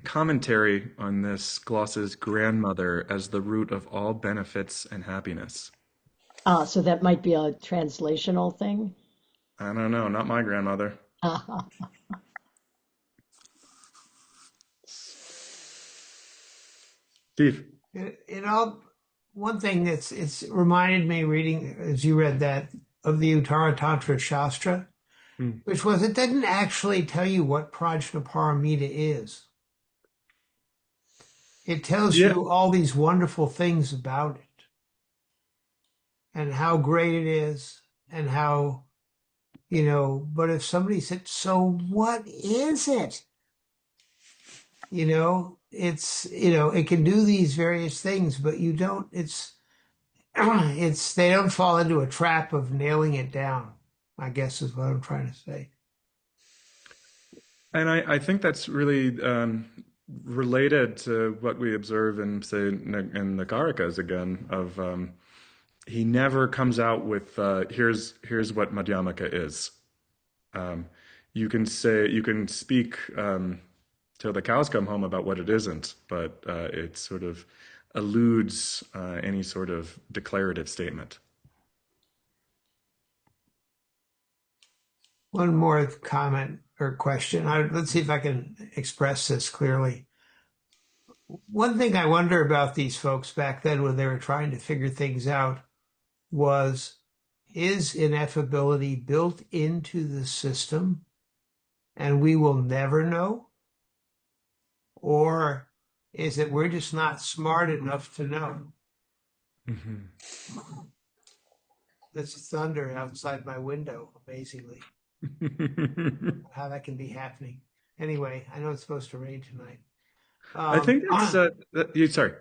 commentary on this glosses grandmother as the root of all benefits and happiness. So that might be a translational thing. I don't know, not my grandmother. Steve. You know, one thing it's reminded me reading as you read that of the Uttara Tantra Shastra, Mm. which was it didn't actually tell you what Prajnaparamita is. It tells Yeah. you all these wonderful things about it and how great it is and how, but if somebody said, so what is it? It can do these various things, but you don't, they don't fall into a trap of nailing it down, I guess is what I'm trying to say. And I think that's really related to what we observe in, say, in the Karikas again, of he never comes out with here's what Madhyamaka is. Um, you can speak till the cows come home about what it isn't, but it sort of eludes any sort of declarative statement. One more comment or question. Let's see if I can express this clearly. One thing I wonder about these folks back then when they were trying to figure things out was, is ineffability built into the system and we will never know? Or is it we're just not smart enough to know? Mhm. There's thunder outside my window, amazingly. How that can be happening. Anyway, I know it's supposed to rain tonight. I think that's sorry.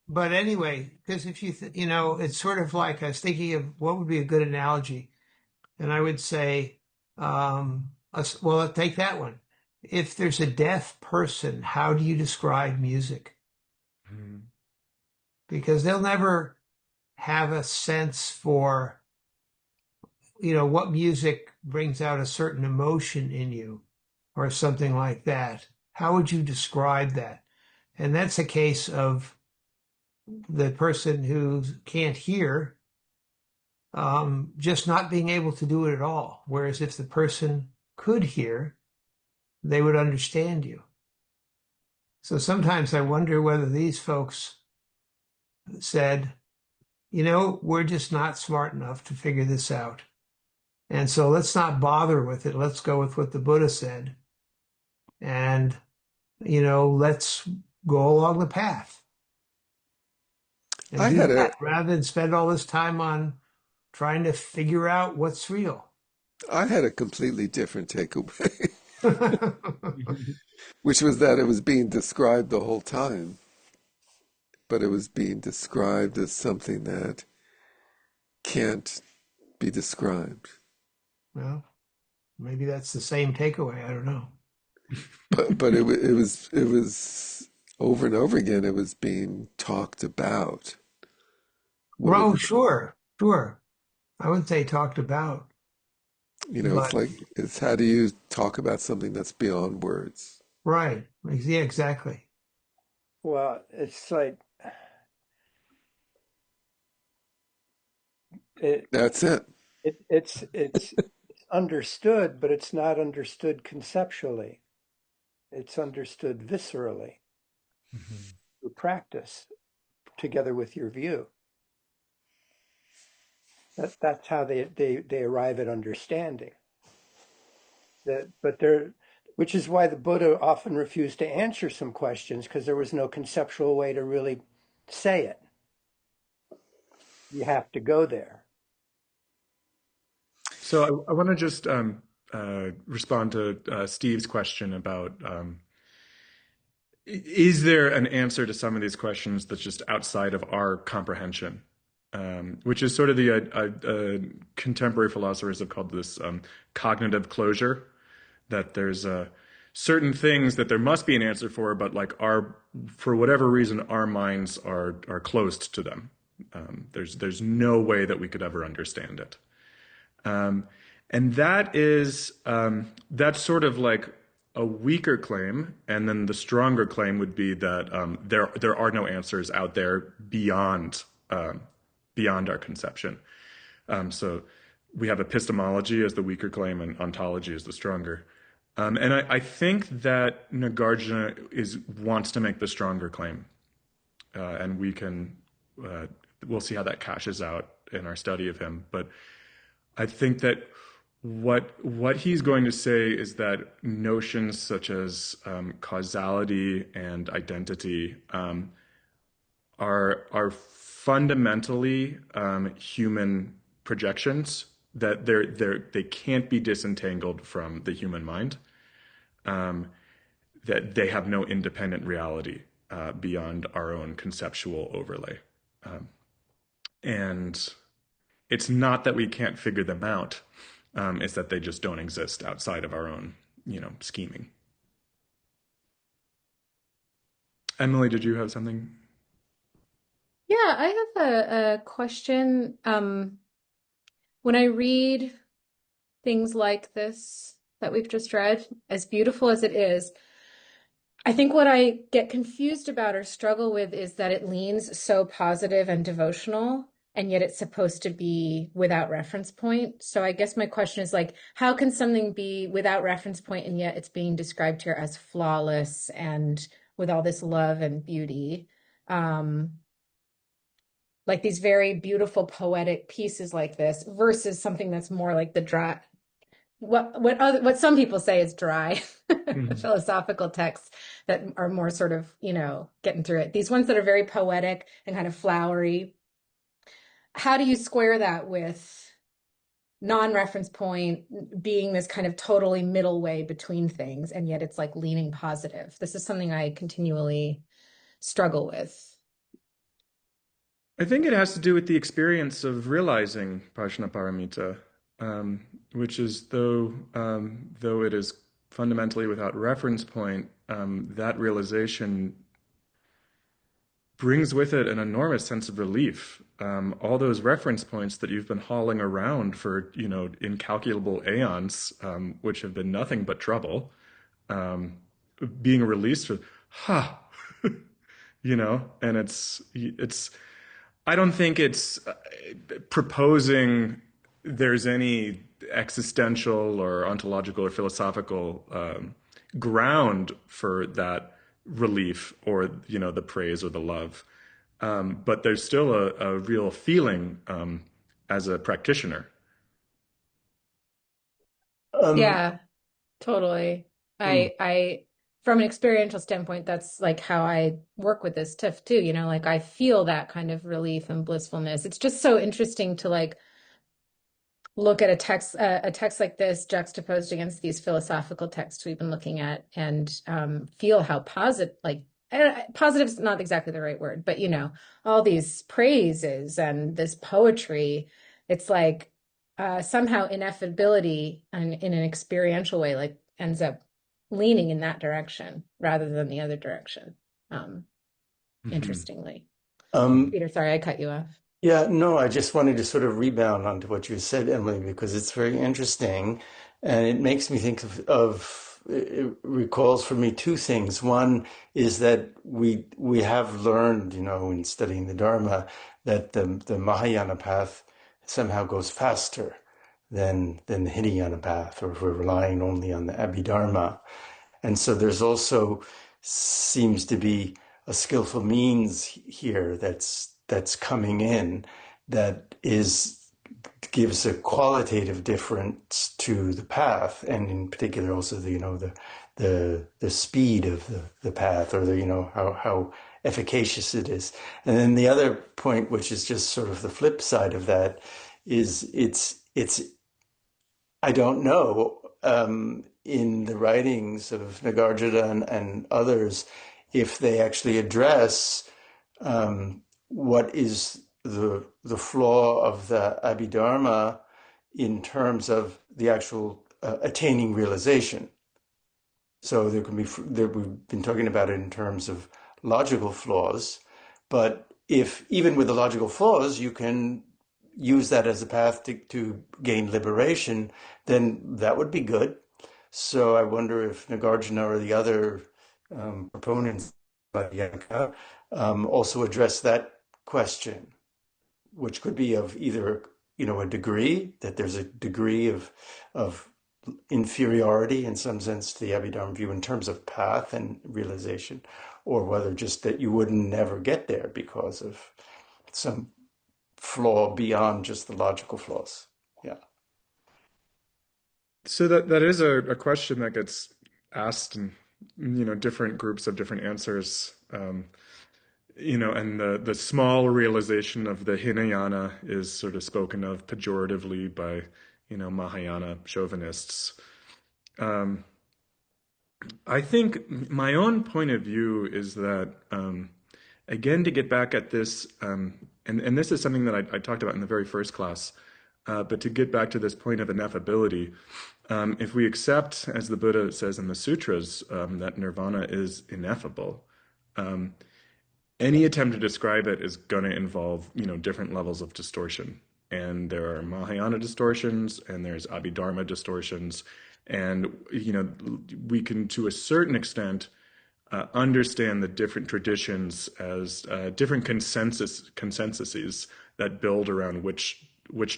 But anyway, because if it's sort of like I was thinking of what would be a good analogy, and I would say, well, take that one. If there's a deaf person, how do you describe music? Mhm. because they'll never have a sense for, what music brings out a certain emotion in you or something like that. How would you describe that? And that's a case of the person who can't hear, just not being able to do it at all. Whereas if the person could hear, they would understand you. So sometimes I wonder whether these folks said, we're just not smart enough to figure this out. And so let's not bother with it. Let's go with what the Buddha said. And, let's go along the path and I do had a that rather than spend all this time on trying to figure out what's real. I had a completely different takeaway, Mhm. which was that it was being described the whole time, but it was being described as something that can't be described. Well, maybe that's the same takeaway. I don't know. But it was over and over again. It was being talked about. What it Oh, sure, sure. I wouldn't say talked about, it's but like it's how do you talk about something that's beyond words? right. Yeah, exactly. Well, it's like it, That's it. it's understood, but it's not understood conceptually. It's understood viscerally Mhm. through practice together with your view. That's how they arrive at understanding. Which is why the Buddha often refused to answer some questions because there was no conceptual way to really say it. You have to go there. So I want to just respond to Steve's question about is there an answer to some of these questions that's just outside of our comprehension? Which is sort of the contemporary philosophers have called this cognitive closure, that there's certain things that there must be an answer for, but like for whatever reason, our minds are closed to them. There's no way that we could ever understand it. Um, and that's sort of like a weaker claim, and then the stronger claim would be that there are no answers out there beyond our conception. So we have epistemology as the weaker claim, and ontology as the stronger. And I think that Nagarjuna wants to make the stronger claim, and uh, we'll see how that cashes out in our study of him. But I think that what he's going to say is that notions such as causality and identity are fundamentally human projections, that they can't be disentangled from the human mind, um, that they have no independent reality beyond our own conceptual overlay, and it's not that we can't figure them out. It's that they just don't exist outside of our own, scheming. Emily, did you have something? Yeah, I have a question. When I read things like this that we've just read, as beautiful as it is, I think what I get confused about or struggle with is that it leans so positive and devotional, and yet it's supposed to be without reference point. So I guess my question is like, how can something be without reference point and yet it's being described here as flawless and with all this love and beauty? Um, like these very beautiful poetic pieces like this versus something that's more like the dry what some people say is dry Mhm. philosophical texts that are more sort of getting through it, these ones that are very poetic and kind of flowery. How do you square that with non-reference point being this kind of totally middle way between things, and yet it's like leaning positive? This is something I continually struggle with. I think it has to do with the experience of realizing Prajnaparamita, which is though it is fundamentally without reference point, that realization brings with it an enormous sense of relief. All those reference points that you've been hauling around for, incalculable aeons, which have been nothing but trouble, being released with, and I don't think it's proposing there's any existential or ontological or philosophical ground for that relief or the praise or the love, but there's still a real feeling as a practitioner. Yeah, totally. hmm. I from an experiential standpoint, that's like how I work with this stuff too, like I feel that kind of relief and blissfulness. It's just so interesting to like look at a text like this juxtaposed against these philosophical texts we've been looking at, and feel how positive, like positive is not exactly the right word, but all these praises and this poetry. It's like somehow ineffability and in an experiential way like ends up leaning in that direction rather than the other direction. um Mhm. Interestingly. Um, Peter, sorry I cut you off. Yeah, no, I just wanted to sort of rebound onto what you said, Emily, because it's very interesting. And it makes me think it recalls for me two things. One is that we have learned, in studying the Dharma, that the Mahayana path somehow goes faster than the Hinayana path, or if we're relying only on the Abhidharma. And so there's also seems to be a skillful means here that's coming in that gives a qualitative difference to the path, and in particular also the speed of the path, or how efficacious it is. And then the other point, which is just sort of the flip side of that, is it's I don't know, in the writings of Nagarjuna and others, if they actually address what is the flaw of the Abhidharma in terms of the actual attaining realization. So we've been talking about it in terms of logical flaws, but if even with the logical flaws you can use that as a path to gain liberation, then that would be good. So I wonder if Nagarjuna or the other proponents like Yanka also address that question, which could be of either a degree, that there's a degree of inferiority in some sense to the Abhidharma view in terms of path and realization, or whether just that you would never get there because of some flaw beyond just the logical flaws. Yeah. So that is a question that gets asked, and different groups have different answers. And the small realization of the Hinayana is sort of spoken of pejoratively by Mahayana chauvinists. Um, I think my own point of view is that, again, to get back at this, and this is something that I talked about in the very first class, but to get back to this point of ineffability, if we accept, as the Buddha says in the sutras, that nirvana is ineffable, any attempt to describe it is going to involve, different levels of distortion. And there are Mahayana distortions, and there's Abhidharma distortions, and we can, to a certain extent, understand the different traditions as different consensuses that build around which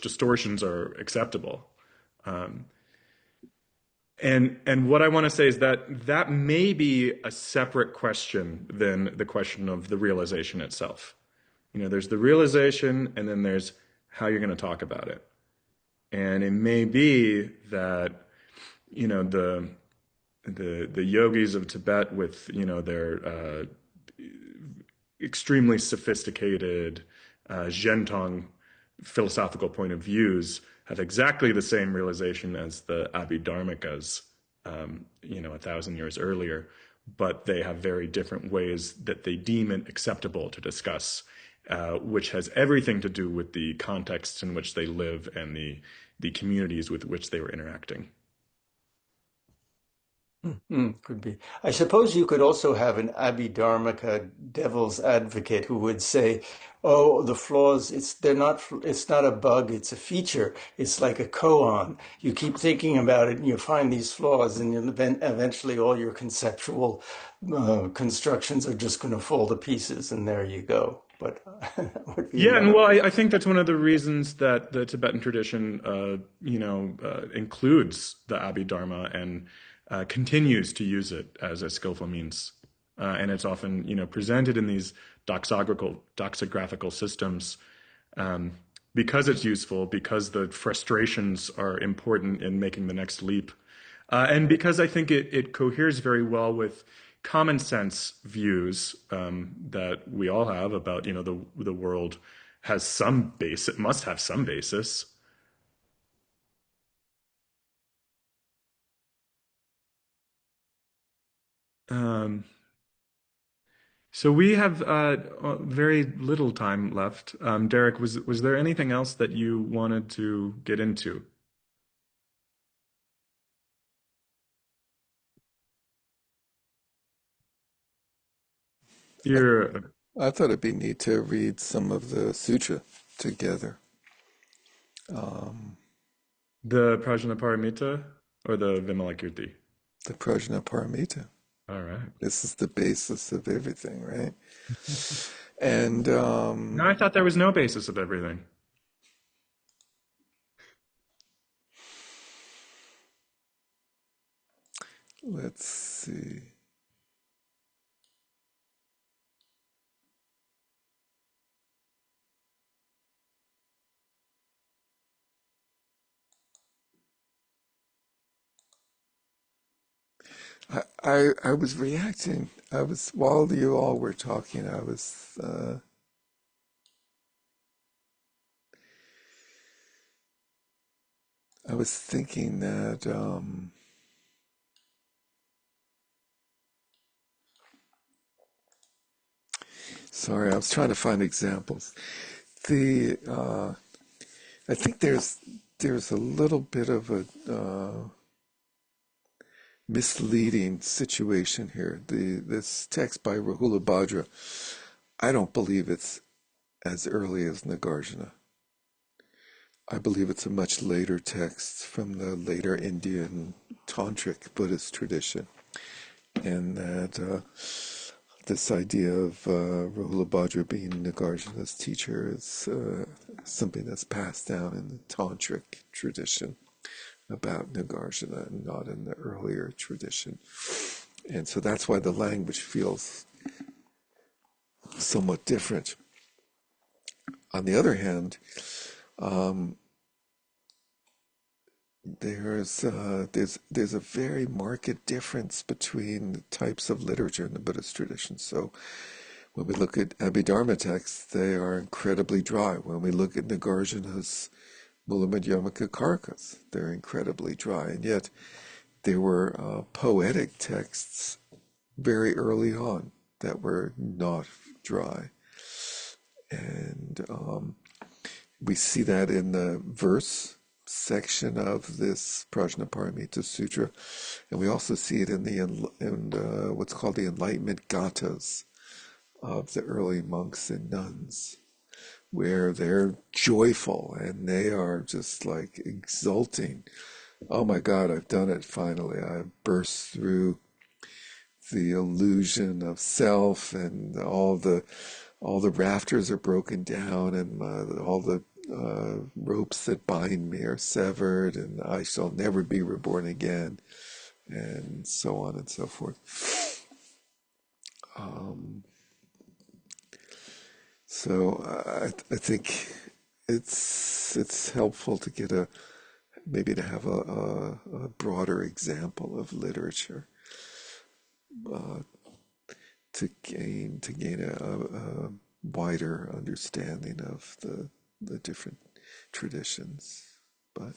distortions are acceptable. And what I want to say is that may be a separate question than the question of the realization itself. There's the realization, and then there's how you're going to talk about it. And it may be that the yogis of Tibet with their extremely sophisticated Zhentong philosophical point of views have exactly the same realization as the Abhidharmikas, 1,000 years earlier, but they have very different ways that they deem it acceptable to discuss, which has everything to do with the contexts in which they live and the communities with which they were interacting. Could be. I suppose you could also have an Abhidharmaka devil's advocate who would say, "Oh, the flaws, it's not a bug, it's a feature. It's like a koan. You keep thinking about it and you find these flaws, and eventually all your conceptual constructions are just going to fall to pieces, and there you go." But that would be Yeah, and another well, way. I think that's one of the reasons that the Tibetan tradition, includes the Abhidharma and continues to use it as a skillful means. And it's often, presented in these doxographical systems um, because it's useful, because the frustrations are important in making the next leap, and because I think it coheres very well with common sense views that we all have about, the world has some base, it must have some basis. Um, so we have very little time left. Derek, was there anything else that you wanted to get into? You're I thought it'd be neat to read some of the sutra together. Um, the Prajnaparamita or the Vimalakirti? the Prajnaparamita. All right. This is the basis of everything, right? And No, I thought there was no basis of everything. let's see. I was reacting. I was while you all were talking. I was thinking that. Sorry, I was trying to find examples. The I think there's a little bit of a misleading situation here. This text by Rahula Bhadra, I don't believe it's as early as Nagarjuna. I believe it's a much later text from the later Indian tantric Buddhist tradition, and that this idea of Rahula Bhadra being Nagarjuna's teacher is something that's passed down in the tantric tradition about Nagarjuna and not in the earlier tradition. And so that's why the language feels somewhat different. On the other hand, um, there's a very marked difference between the types of literature in the Buddhist tradition. So when we look at Abhidharma texts, they are incredibly dry. When we look at Nagarjuna's Mula Madhyamaka Karakas, they're incredibly dry. And yet there were poetic texts very early on that were not dry. And we see that in the verse section of this Prajnaparamita Sutra, and we also see it in what's called the Enlightenment Gathas of the early monks and nuns, where they're joyful and they are just like exulting. Oh my God, I've done it finally. I've burst through the illusion of self, and all the rafters are broken down, and all the ropes that bind me are severed, and I shall never be reborn again, and so on and so forth. Um, so I think it's helpful to get maybe to have a broader example of literature uh, to gain a wider understanding of the different traditions. But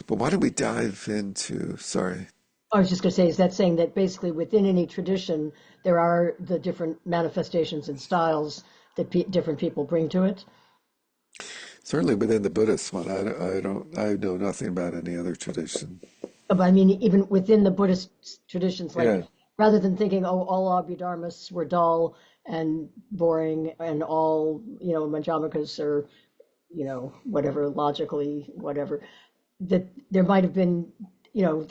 why don't we dive into? Sorry. I was just going to say, is that saying that basically within any tradition, there are the different manifestations and styles that different people bring to it? Certainly within the Buddhist one, I know nothing about any other tradition. I mean, even within the Buddhist traditions, like Yeah, rather than thinking, oh, all Abhidharmas were dull and boring and all, Madhyamikas are, whatever, logically, whatever, that there might have been,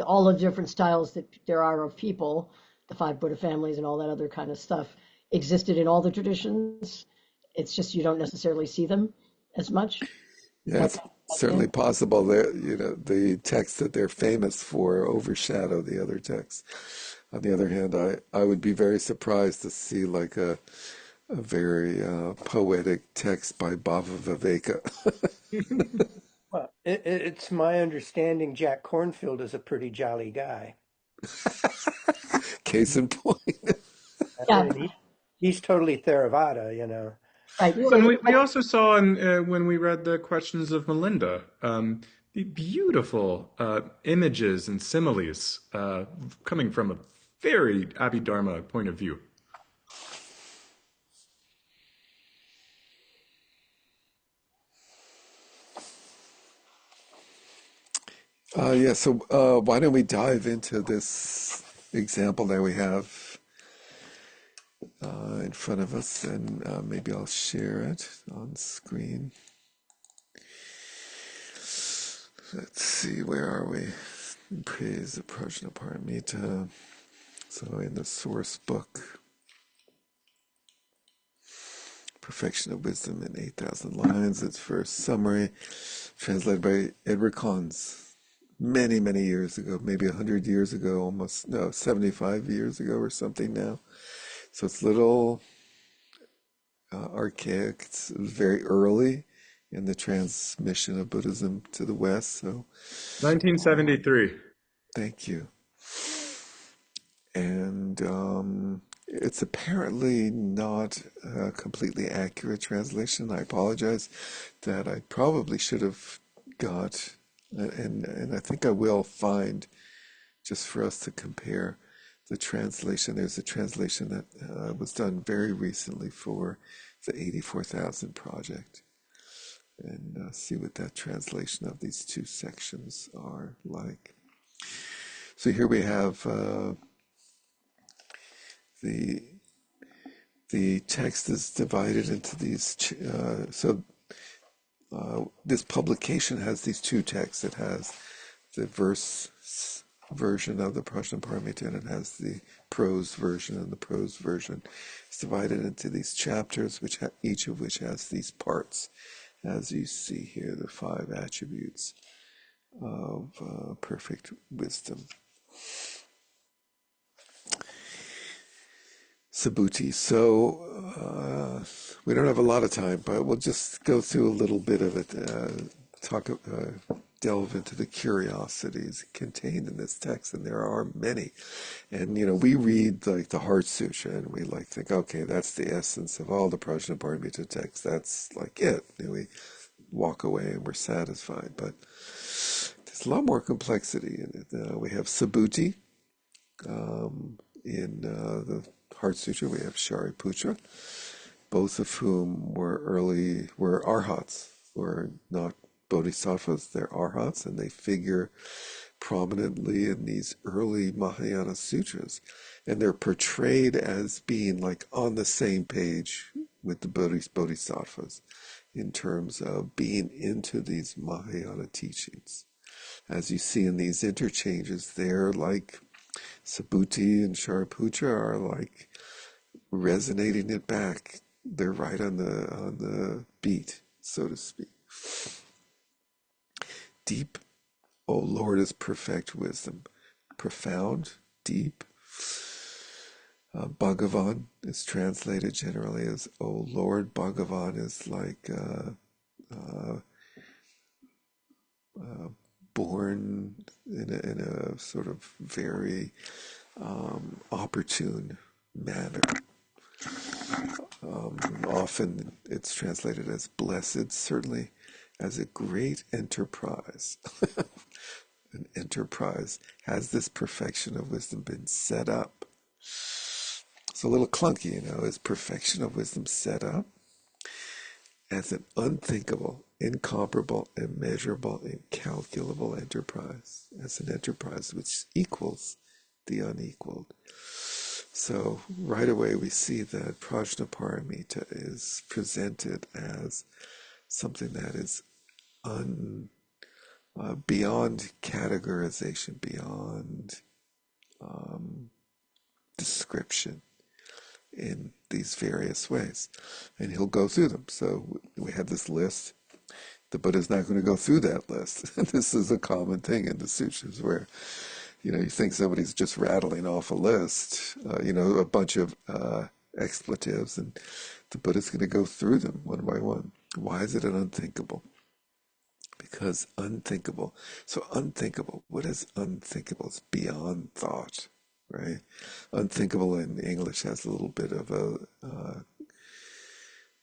all the different styles that there are of people, the five Buddha families and all that other kind of stuff existed in all the traditions. It's just you don't necessarily see them as much. yeah, That it's kind of certainly idea. possible that, the texts that they're famous for overshadow the other texts. On the other hand, I would be very surprised to see like a very poetic text by Bhava Viveka. Well, it's my understanding Jack Cornfield is a pretty jolly guy. Case in point. Yeah, And he's totally Theravada. right. Well, and we also saw when we read the questions of Melinda, the beautiful images and similes coming from a very Abhidharma point of view. Yeah, so why don't we dive into this example that we have in front of us, and maybe I'll share it on screen. Let's see, where are we? Praise the Prajnaparamita. So in the source book, Perfection of Wisdom in 8,000 Lines, its first summary, translated by Edward Conze many, many years ago, maybe 100 years ago, almost, no, 75 years ago or something now. So it's little archaic. It's very early in the transmission of Buddhism to the West. So 1973. thank you. And it's apparently not a completely accurate translation. I apologize that I probably should have got, and I think I will find just for us to compare the translation. There's a translation that was done very recently for the 84,000 Project, and see what that translation of these two sections are like. So here we have the the text is divided into these. This publication has these two texts. It has the verse version of the Prajnaparamita, and it has the prose version, and the prose version is divided into these chapters, which each of which has these parts, as you see here, the five attributes of perfect wisdom. Subhuti. So we don't have a lot of time, but we'll just go through a little bit of it. Delve into the curiosities contained in this text, and there are many. And we read like the Heart Sutra, and we like think, okay, that's the essence of all the Prajnaparamita texts. That's like it. We walk away and we're satisfied. But there's a lot more complexity in it. We have Subhuti. In the Heart Sutra, we have Shariputra, both of whom were arhats, were not bodhisattvas, they're arhats, and they figure prominently in these early Mahayana sutras. And they're portrayed as being like on the same page with the bodhisattvas in terms of being into these Mahayana teachings. As you see in these interchanges, they're like Subhuti and Shariputra are like resonating it back. They're right on the beat, so to speak. Deep, O Lord, is perfect wisdom. Profound, deep. Bhagavan is translated generally as O Lord. Bhagavan is like born in a sort of very opportune manner. Often it's translated as blessed, certainly as a great enterprise. An enterprise. Has this perfection of wisdom been set up? It's a little clunky, is perfection of wisdom set up? as an unthinkable, incomparable, immeasurable, incalculable enterprise, as an enterprise which equals the unequaled. So right away we see that Prajnaparamita is presented as something that is beyond categorization, beyond description in these various ways. And he'll go through them. So we have this list. The Buddha's not going to go through that list. This is a common thing in the sutras where, you think somebody's just rattling off a list, a bunch of expletives, and the Buddha's going to go through them one by one. Why is it an unthinkable? Because unthinkable. So unthinkable. What is unthinkable? It's beyond thought, right? Unthinkable in English has a little bit of a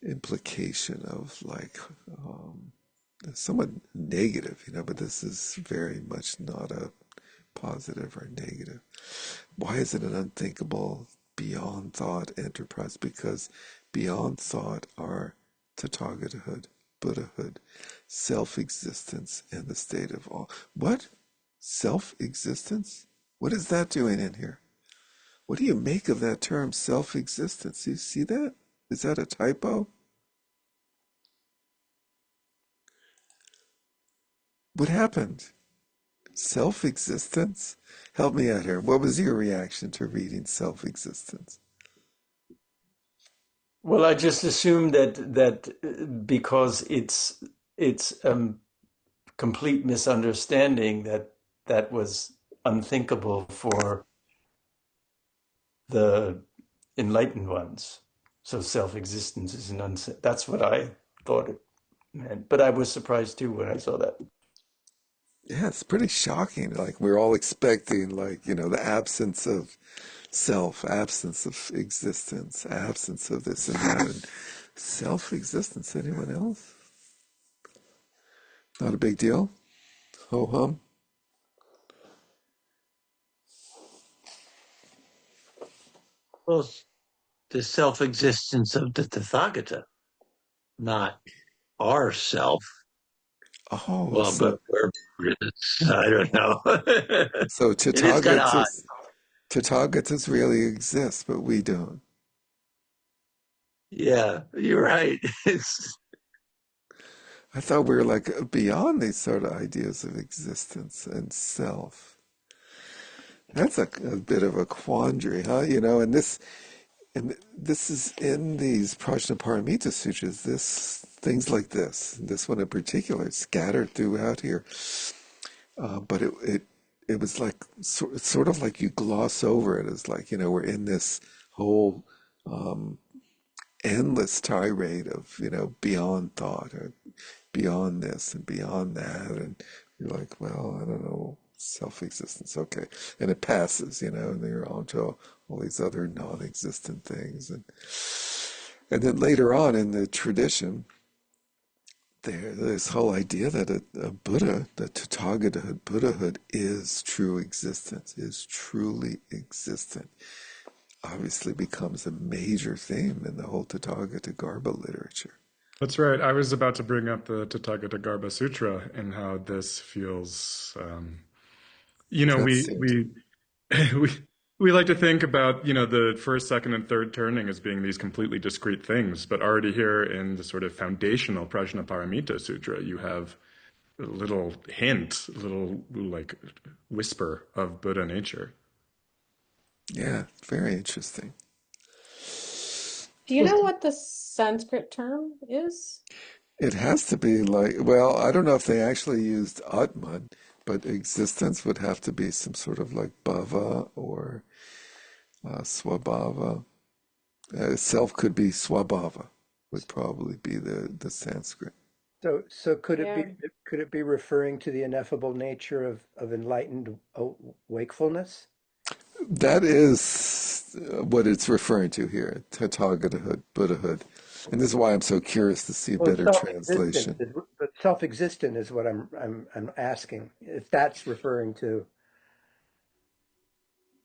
implication of like somewhat negative, but this is very much not a positive or negative. Why is it an unthinkable, beyond thought enterprise? Because beyond thought are Tathagatahood, Buddhahood, self-existence, and the state of all. What? Self-existence? What is that doing in here? What do you make of that term, self-existence? You see that? Is that a typo? What happened? Self-existence? Help me out here. What was your reaction to reading self-existence? Well, I just assumed that because it's complete misunderstanding that was unthinkable for the enlightened ones. So self-existence is that's what I thought it meant. But I was surprised too when I saw that. Yeah, it's pretty shocking. Like we're all expecting, like, the absence of self, absence of existence, absence of this and that. And self-existence, anyone else? Not a big deal. Ho hum. Well, the self-existence of the Tathagata, not our self. Oh, Well, but I don't know. so It is kind of odd. Tathagatas really exist, but we don't. Yeah, you're right. It's, I thought we were like beyond these sort of ideas of existence and self. That's a bit of a quandary, huh? And this is in these Prajnaparamita sutras. This things like this one in particular, scattered throughout here. But it was like sort of like you gloss over it as like we're in this whole endless tirade of beyond thought or beyond this and beyond that, and you're like, well, I don't know, self-existence, okay, and it passes, and then you're on to all these other non-existent things, and then later on in the tradition, there's this whole idea that a Buddha, the Tathagata Buddhahood, is true existence, is truly existent. Obviously becomes a major theme in the whole Tathagata Garbha literature. That's right. I was about to bring up the Tathagata Garbha Sutra and how this feels. That's We it. we we we like to think about the first, second, and third turning as being these completely discrete things, but already here in the sort of foundational Prajnaparamita Sutra, you have a little hint, a little like whisper of Buddha nature. Yeah, very interesting. Do you know what the Sanskrit term is? It has to be like, well, I don't know if they actually used Atman, but existence would have to be some sort of like bhava or swabhava. Self could be swabhava, would probably be the Sanskrit. So Yeah. could it be referring to the ineffable nature of enlightened wakefulness? That is what it's referring to here, Tathagatahood, Buddhahood. And this is why I'm so curious to see a Well, better translation. but self-existent is what I'm asking. If that's referring to,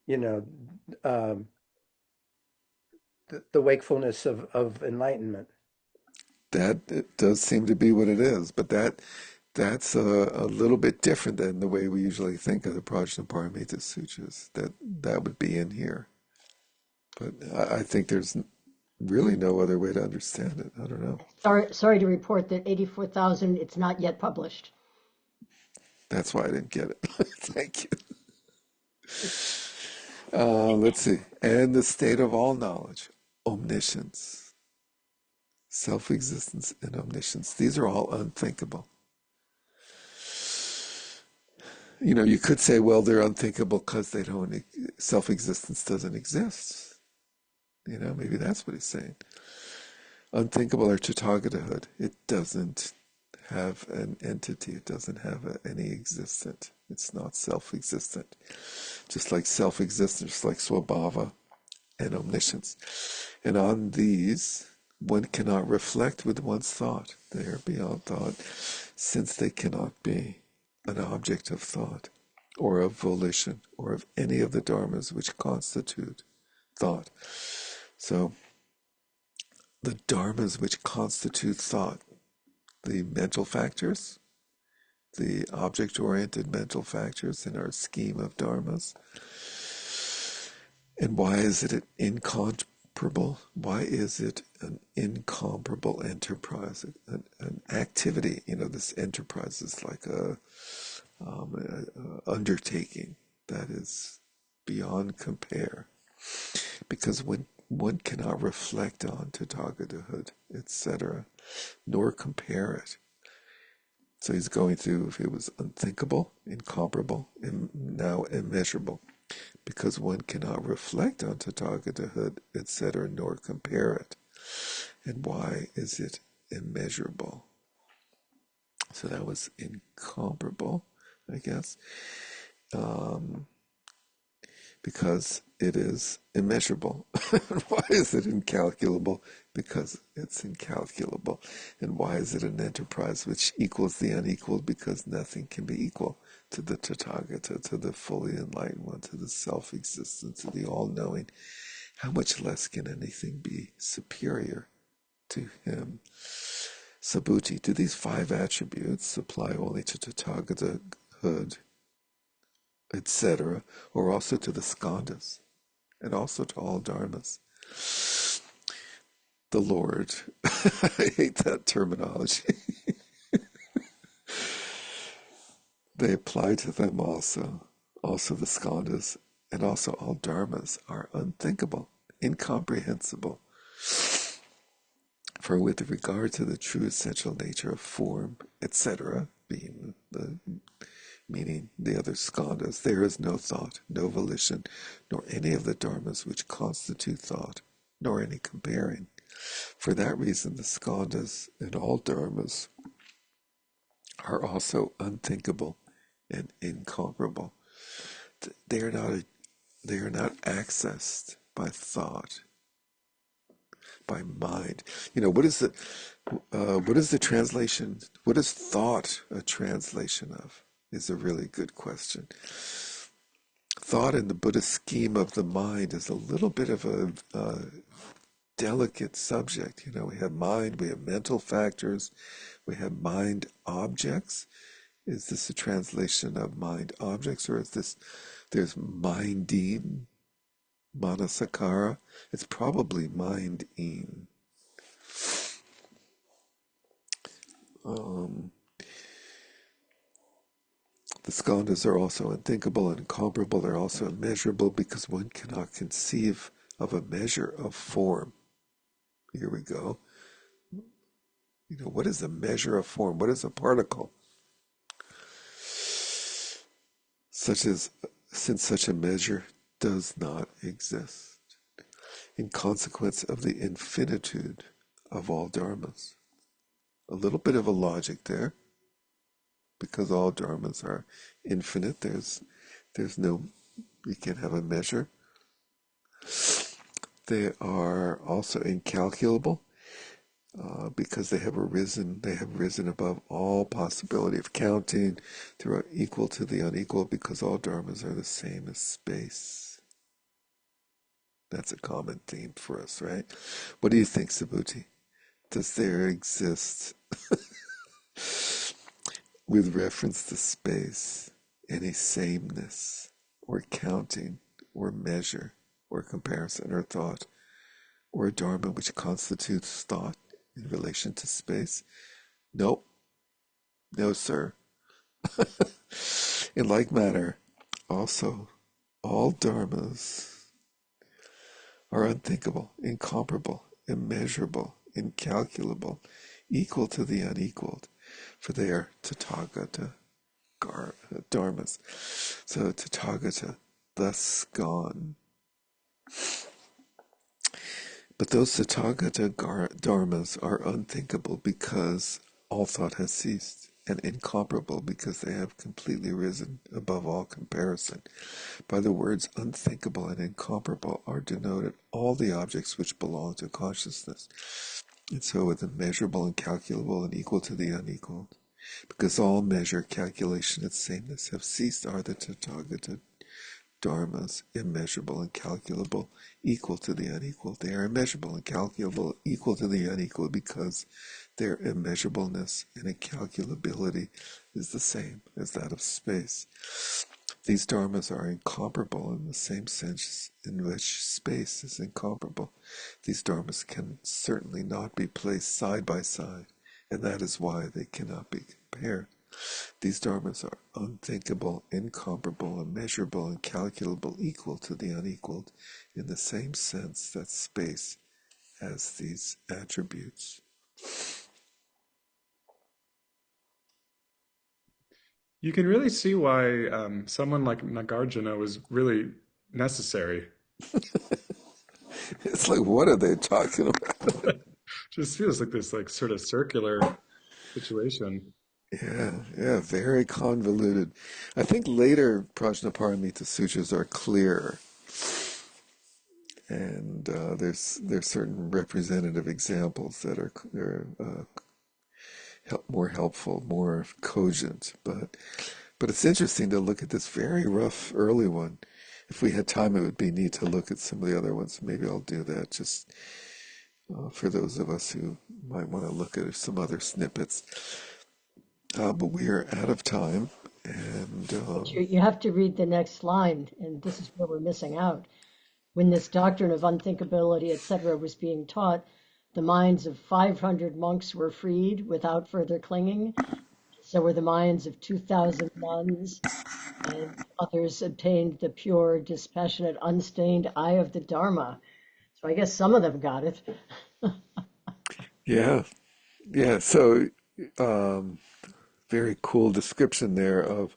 you know, um, the wakefulness of enlightenment. That it does seem to be what it is, but that's a little bit different than the way we usually think of the Prajnaparamita Sutras. That would be in here, but I think there's really no other way to understand it. I don't know. Sorry to report that 84,000, it's not yet published. That's why I didn't get it. Thank you. Let's see. And the state of all knowledge, omniscience, self-existence, and omniscience. These are all unthinkable. You could say, well, they're unthinkable because they don't, self-existence doesn't exist. Maybe that's what he's saying. Unthinkable or Tathagatahood. It doesn't have an entity. It doesn't have any existent. It's not self-existent. Just like self-existence, like Swabhava and omniscience. And on these, one cannot reflect with one's thought. They are beyond thought, since they cannot be an object of thought, or of volition, or of any of the dharmas which constitute thought. So, the dharmas which constitute thought, the mental factors, the object-oriented mental factors in our scheme of dharmas. And why is it incomparable? Why is it an incomparable enterprise, an activity? This enterprise is like a undertaking that is beyond compare, because when one cannot reflect on Tathagatahood, etc., nor compare it. So he's going through, if it was unthinkable, incomparable, and now immeasurable, because one cannot reflect on Tathagatahood, etc., nor compare it. And why is it immeasurable? So that was incomparable, I guess, because it is immeasurable. Why is it incalculable? Because it's incalculable. And why is it an enterprise which equals the unequaled? Because nothing can be equal to the Tathagata, to the fully enlightened one, to the self-existent, to the all-knowing. How much less can anything be superior to him? Subhuti, do these 5 attributes apply only to Tathagatahood, etc., or also to the skandhas, and also to all dharmas? The Lord, I hate that terminology. They apply to them also. Also the skandhas, and also all dharmas are unthinkable, incomprehensible. For with regard to the true essential nature of form, etc., being meaning the other skandhas, there is no thought, no volition, nor any of the dharmas which constitute thought, nor any comparing. For that reason, the skandhas and all dharmas are also unthinkable and incomparable. They are not accessed by thought, by mind. What is the translation? What is thought a translation of? Is a really good question. Thought in the Buddhist scheme of the mind is a little bit of a delicate subject. We have mind, we have mental factors, we have mind objects. Is this a translation of mind objects, or is there's minding, manasakara? It's probably minding. The skandhas are also unthinkable and incomparable. They're also immeasurable because one cannot conceive of a measure of form. Here we go. What is a measure of form? What is a particle? Since such a measure does not exist, in consequence of the infinitude of all dharmas. A little bit of a logic there, because all dharmas are infinite. There's no, you can't have a measure. They are also incalculable, because they have risen above all possibility of counting. They're equal to the unequal, because all dharmas are the same as space. That's a common theme for us, right? What do you think, Subhuti? does there exist with reference to space any sameness or counting or measure or comparison or thought or a dharma which constitutes thought in relation to space? Nope, no, sir. In like manner, also, all dharmas are unthinkable, incomparable, immeasurable, incalculable, equal to the unequaled, for they are Tathagata dharmas. So Tathagata, thus gone. But those Tathagata dharmas are unthinkable because all thought has ceased, and incomparable because they have completely risen above all comparison. By the words unthinkable and incomparable are denoted all the objects which belong to consciousness, and so with immeasurable, incalculable, and equal to the unequaled. Because all measure, calculation, and sameness have ceased are the Tathagata dharmas, immeasurable, incalculable, equal to the unequal. They are immeasurable, incalculable, equal to the unequal because their immeasurableness and incalculability is the same as that of space. These dharmas are incomparable in the same sense in which space is incomparable. These dharmas can certainly not be placed side by side, and that is why they cannot be compared. These dharmas are unthinkable, incomparable, immeasurable, incalculable, equal to the unequaled, in the same sense that space has these attributes. You can really see why someone like Nagarjuna was really necessary. It's like, what are they talking about? Just feels like this like sort of circular situation. Yeah, very convoluted. I think later Prajnaparamita sutras are clearer, and there's certain representative examples that are more helpful, more cogent. But it's interesting to look at this very rough early one. If we had time, it would be neat to look at some of the other ones. Maybe I'll do that just for those of us who might want to look at some other snippets. But we are out of time, and But you have to read the next line, and this is where we're missing out. When this doctrine of unthinkability, etc., was being taught, the minds of 500 monks were freed without further clinging. So were the minds of 2,000 nuns, and others obtained the pure, dispassionate, unstained eye of the Dharma. So I guess some of them got it. yeah, yeah. So very cool description there of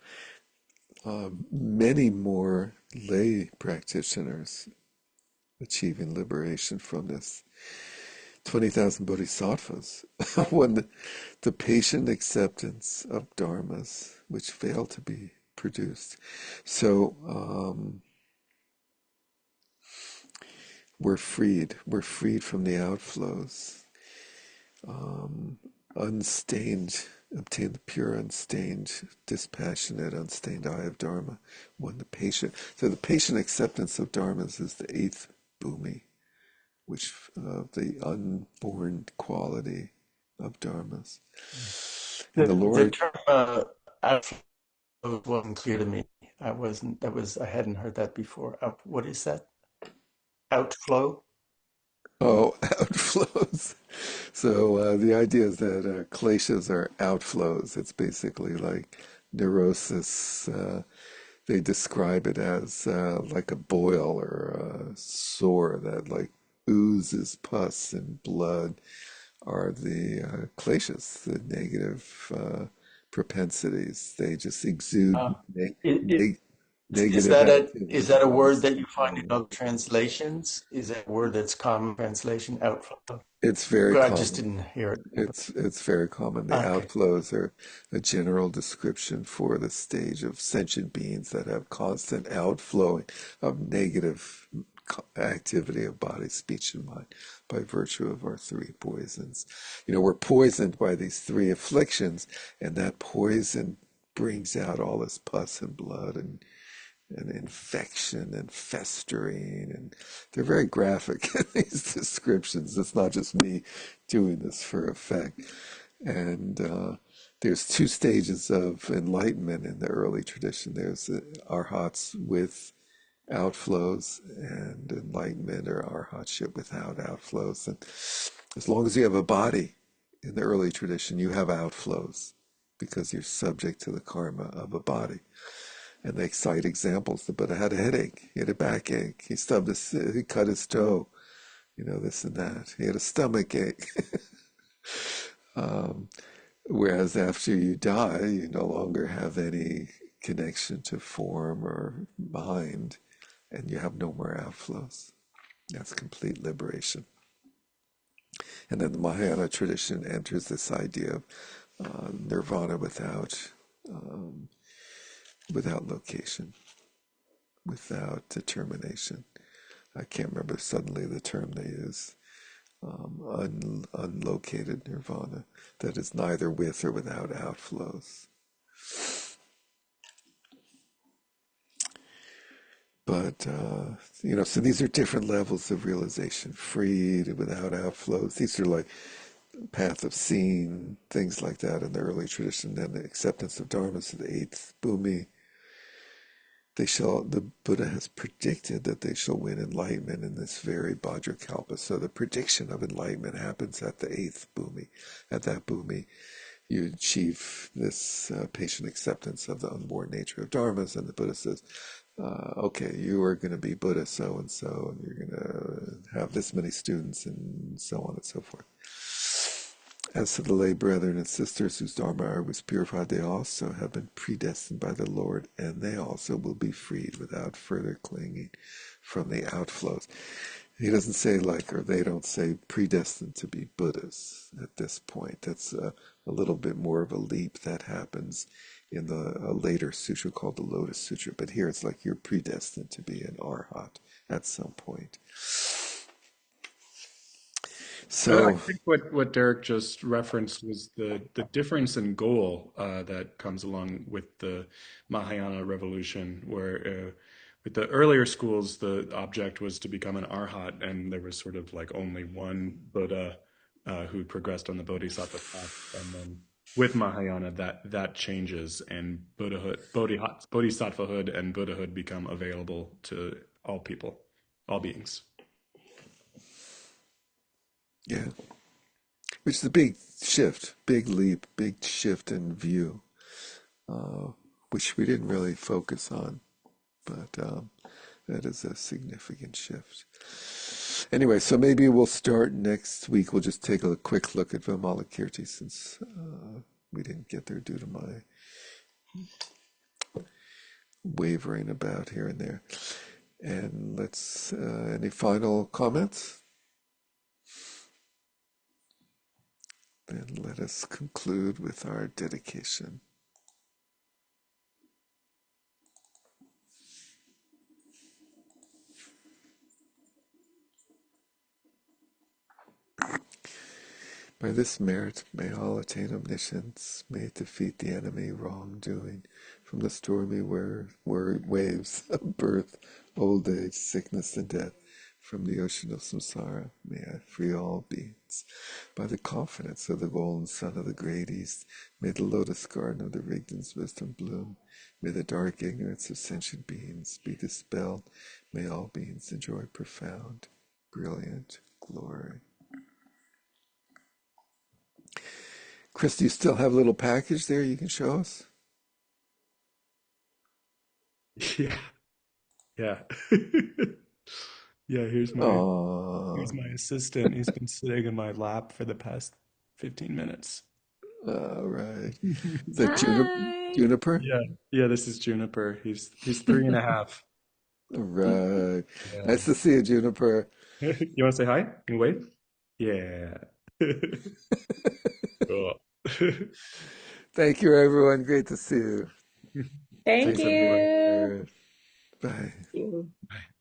many more lay practitioners achieving liberation from this. 20,000 bodhisattvas when the patient acceptance of dharmas which fail to be produced. So we're freed. We're freed from the outflows. Unstained, obtain the pure, unstained, dispassionate, unstained eye of Dharma. When the patient, so the patient acceptance of dharmas is the eighth bhumi, which the unborn quality of dharmas. And the The Lord, term outflow wasn't clear to me. I hadn't heard that before. What is that? Outflow? oh, outflows. So the idea is that kleshas are outflows. It's basically like neurosis. They describe it as like a boil or a sore that like oozes pus and blood are the kleshas, the negative propensities. They just exude Uh, it, Is negative that activity. a word that you find in other translations? Is that a word that's common translation, outflow? It's very Well, I just common. didn't hear it. It's very common. The Okay. outflows are a general description for the stage of sentient beings that have constant outflowing of negative activity of body, speech, and mind by virtue of our three poisons. We're poisoned by these three afflictions, and that poison brings out all this pus and blood and infection and festering, and they're very graphic in these descriptions. It's not just me doing this for effect. And there's two stages of enlightenment in the early tradition. There's arhats with outflows, and enlightenment or arhatship without outflows. And as long as you have a body in the early tradition, you have outflows because you're subject to the karma of a body. And they cite examples. The Buddha had a headache, he had a backache, he cut his toe, this and that. He had a stomach ache. Whereas after you die, you no longer have any connection to form or mind, and you have no more outflows. That's complete liberation. And then the Mahayana tradition enters this idea of nirvana without location, without determination. I can't remember suddenly the term they use. Unlocated nirvana, that is neither with or without outflows. But, so these are different levels of realization, freed, without outflows. These are like path of seeing, things like that in the early tradition. Then the acceptance of dharma, so the eighth bhumi. The Buddha has predicted that they shall win enlightenment in this very Bhadrakalpa. So the prediction of enlightenment happens at the eighth bhumi. At that bhumi, you achieve this patient acceptance of the unborn nature of dharmas, and the Buddha says, okay, you are going to be Buddha so-and-so, and you're going to have this many students, and so on and so forth. As to the lay brethren and sisters whose dharma was purified, they also have been predestined by the Lord, and they also will be freed without further clinging from the outflows. He doesn't say or they don't say predestined to be Buddhas at this point. That's a little bit more of a leap that happens in a later sutra called the Lotus Sutra. But here it's like you're predestined to be an arhat at some point. So I think what Derek just referenced was the difference in goal that comes along with the Mahayana revolution, where with the earlier schools, the object was to become an arhat, and there was sort of like only one Buddha who progressed on the Bodhisattva path, and then with Mahayana, that changes, and Bodhisattvahood and Buddhahood become available to all people, all beings. yeah, which is a big shift, big leap, big shift in view, which we didn't really focus on, but that is a significant shift. Anyway, so maybe we'll start next week. We'll just take a quick look at Vimalakirti since we didn't get there due to my wavering about here and there. And any final comments? Then let us conclude with our dedication. By this merit may all attain omniscience, may it defeat the enemy wrongdoing from the stormy waves of birth, old age, sickness, and death. From the ocean of samsara, may I free all beings. By the confidence of the golden sun of the great east, may the lotus garden of the Rigdon's wisdom bloom. May the dark ignorance of sentient beings be dispelled. May all beings enjoy profound, brilliant glory. Chris, do you still have a little package there you can show us? Yeah. Yeah. Yeah, here's my assistant. He's been sitting in my lap for the past 15 minutes. All right. Is that Hi. Juniper? Yeah, this is Juniper. He's 3.5. All right. Yeah. Nice to see you, Juniper. You want to say hi? Can you wave? Yeah. Cool. Thank you, everyone. Great to see you. Thank Thanks, everyone. you. Bye. you. Bye.